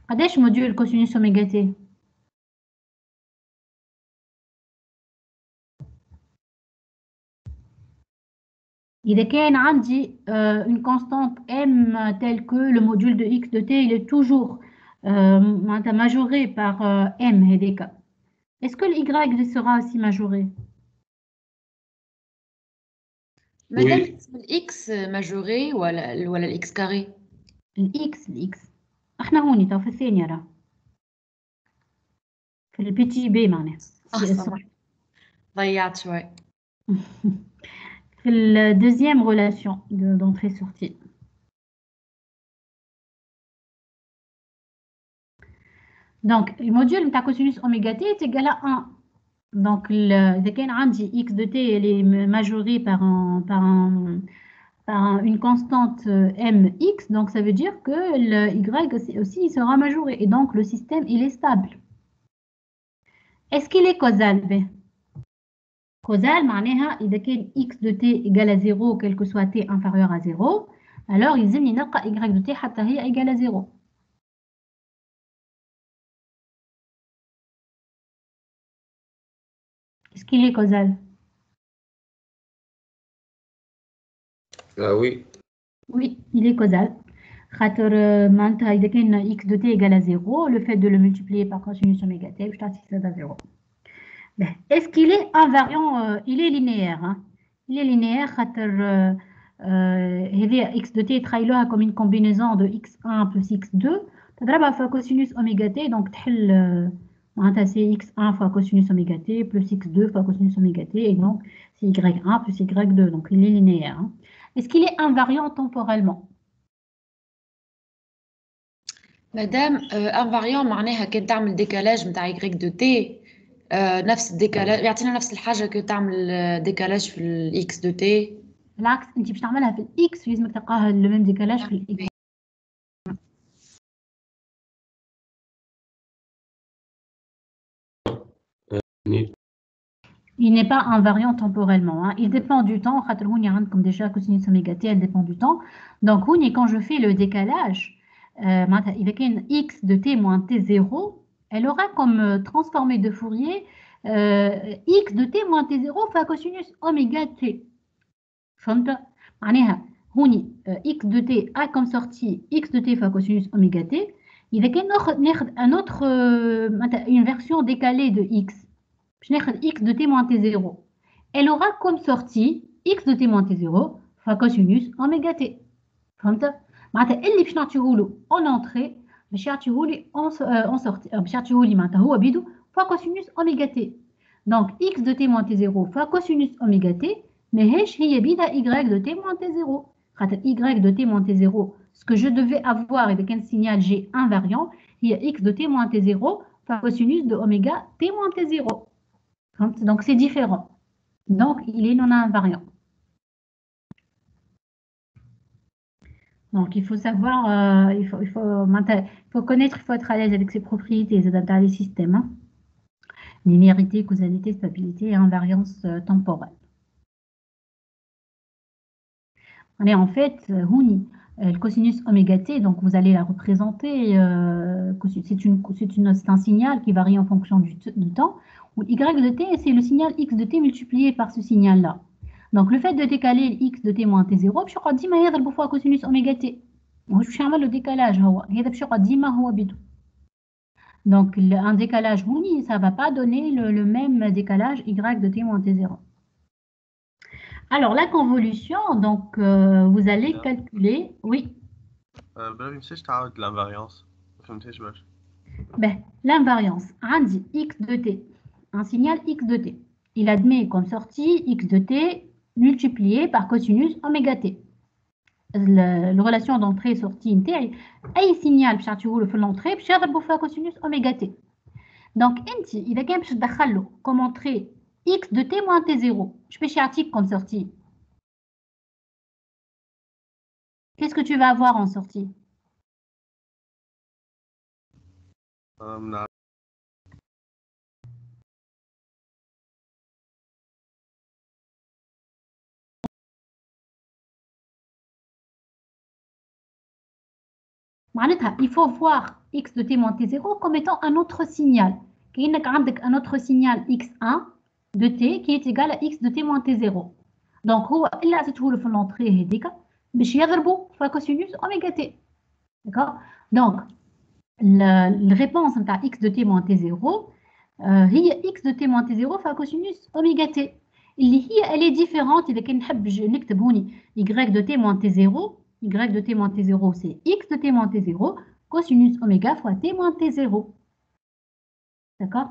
قداش موديول cosinus oméga t؟ إذا كان عندي une constante m telle que le module de x de t il est toujours majoré par m هذاك. Est-ce que le y sera aussi majoré? مادام الإكس ماجوري ولا الإكس كاري؟ الإكس احنا هوني تو في الثانية راه في البيتي بي معناها ضيعت شوي. في la deuxième relation d'entrée-sortie. Donc, le module de cosinus oméga t est égal à 1. Donc, إذا كان عندي x de t elle est majorée par un par une constante mx, donc ça veut dire que le y aussi il sera majoré, et donc le système il est stable. Est-ce qu'il est causal? Causal, معناها إذا كان x de t égale à 0, quel que soit t inférieur à 0, alors يلزمني نلقى y de t حتى هي égale à 0. Est-ce qu'il est causal? Ah oui. Oui, il est causal. خاطر معناتها إذا كان x de t égale à 0, le fait de le multiplier par cosinus oméga t باش تعطيك زاد 0. Est-ce qu'il est invariant? Il est linéaire. Hein? Il est linéaire خاطر x de t يتخيلوها comme une combinaison de x1 plus x2 تضربها في cosinus oméga t, donc تحل معناتها c'est x1 fois cosinus oméga t plus x2 fois cosinus oméga t, et donc c'est y1 plus y2, donc il est linéaire. Hein? Est-ce qu'il est invariant temporellement? مادام انفاريون معناها كان تعمل ديكالاج نتاع y دو تي نفس الديكالاج يعطينا نفس الحاجه كي تعمل ديكالاج في الاكس دو تي. بالعكس انت باش تعملها في الاكس لازمك تلقاها لو ميم ديكالاج في الاكس. Il n'est pas invariant temporellement. Hein. Il dépend du temps. Comme déjà cosinus oméga t, elle dépend du temps. Donc, quand je fais le décalage, avec une x de t moins t0, elle aura comme transformé de Fourier x de t moins t0 fois cosinus oméga t. فهمت؟ معناها هوني x de t a comme sortie x de t fois cosinus oméga t. إذا كان ناخذ un autre une version décalée de x. Je n'ai x de t moins t0. Elle aura comme sortie x de t moins t0 fois cosinus oméga t. فهمت؟ معناتها اللي باش نعطيهولو en entrée باش يعطيهولي en sortie باش يعطيهولي معناتها هو بيدو fois cosinus oméga t. Donc x de t moins t0 fois cosinus oméga t ماهيش هي بيدا y de t moins t0. خاطر y de t moins t0 ce que je devais avoir avec un signal G invariant هي x de t moins t0 fois cosinus de oméga t moins t0. Donc, c'est différent. Donc, il est non invariant. Donc, il faut savoir, il faut connaître, il faut être à l'aise avec ses propriétés dans les systèmes. Hein. Linéarité, causalité, stabilité et invariance temporelle. Et en fait, le cosinus oméga t, donc vous allez la représenter, c'est un signal qui varie en fonction du temps. Y de t, c'est le signal x de t multiplié par ce signal-là. Donc, le fait de décaler x de t moins t0, je vais dire que c'est fois cosinus oméga t. Je vais faire le décalage. Donc, un décalage, ça ne va pas donner le même décalage y de t moins t0. Alors, la convolution, donc, vous allez calculer... Oui. L'invariance. L'invariance, x de t, un signal x de t. Il admet comme sortie x de t multiplié par cosinus oméga t. La relation d'entrée et sortie interne, un signal في l'entrée باش يضربوا فيها cosinus oméga t. Donc, إذا كان باش تدخلوا comme entrée x de t moins t0, je peux يعطيك comme sortie. Qu'est-ce que tu vas avoir en sortie? Il faut voir x de t moins t0 comme étant un autre signal. Il y a un autre signal x1 de t qui est égal à x de t moins t0. Donc, il a fait l'entrée باش يضربوا في cosinus oméga t. D'accord? Donc, la réponse à x de t moins t0 هي x de t moins t0 في cosinus oméga t. Elle est différente إذا كان نحب نكتب هوني y de t moins t0. Y de t moins t0, c'est x de t moins t0, cosinus oméga fois t moins t0. D'accord?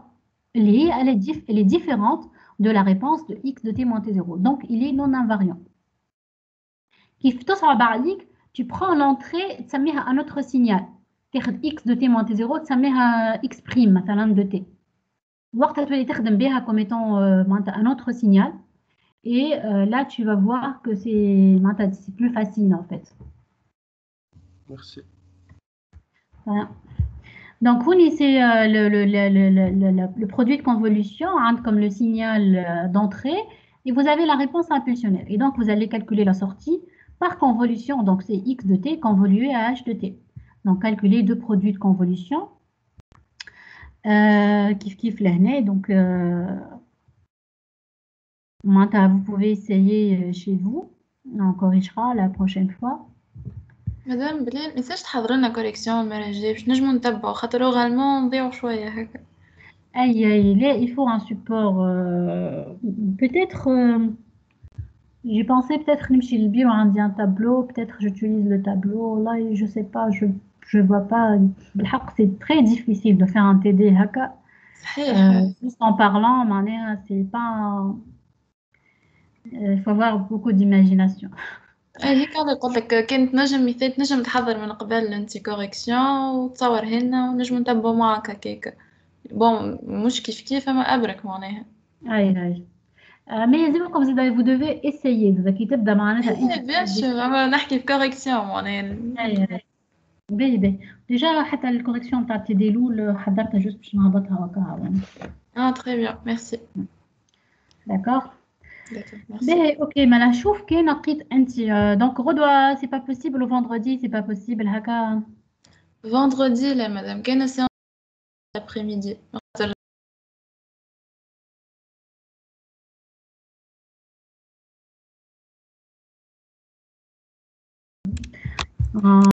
Elle est différente de la réponse de x de t moins t0. Donc, il est non invariant. Tu prends l'entrée, tu mets un autre signal. x de t moins t0, tu mets x prime, de t. Tu comme étant un autre signal. Et là, tu vas voir que c'est plus facile en fait. Merci. Voilà. Donc, c'est le produit de convolution, hein, comme le signal d'entrée, et vous avez la réponse impulsionnelle. Et donc, vous allez calculer la sortie par convolution. Donc, c'est x de t convolué à h de t. Donc, calculer deux produits de convolution. Kif l'année. Donc, vous pouvez essayer chez vous. On corrigera la prochaine fois. مدام بلال متنساش تحضر لنا كوريكسيون المرة الجاية باش نجمو نتبعو خاطر غالمون نضيعو شوية هكا. Il faut un support. Peut-être, j'ai pensé peut-être chez le bureau un tableau. Peut-être j'utilise le tableau. Là, je sais pas, je vois pas. C'est très difficile de faire un TD haka. Juste en parlant, c'est pas. Il faut avoir beaucoup d'imagination. هيك على قلت لك كانت نجم مثال تنجم تحضر من قبل انت كوريكسيون وتصور هنا ونجم نتبعو معاك هكاك. بون مش كيف اما ابرك معناها. اي mais vous devez essayer ذاك تبدا معناتها بيان سور اما نحكي في كوريكسيون معناها. باهي ديجا حتى الكوريكسيون تاع تي ديلول حضرتها جوست باش نهبطها وكا. تري بيان ميرسي. داكور ميرسي. باهي اوكي ما نشوف كاين لقيت انت دونك غدوه سي با بوسيبل و فوندردي سي با بوسيبل هكا. فوندردي لا مدام كاينه سيونس ابريميدي.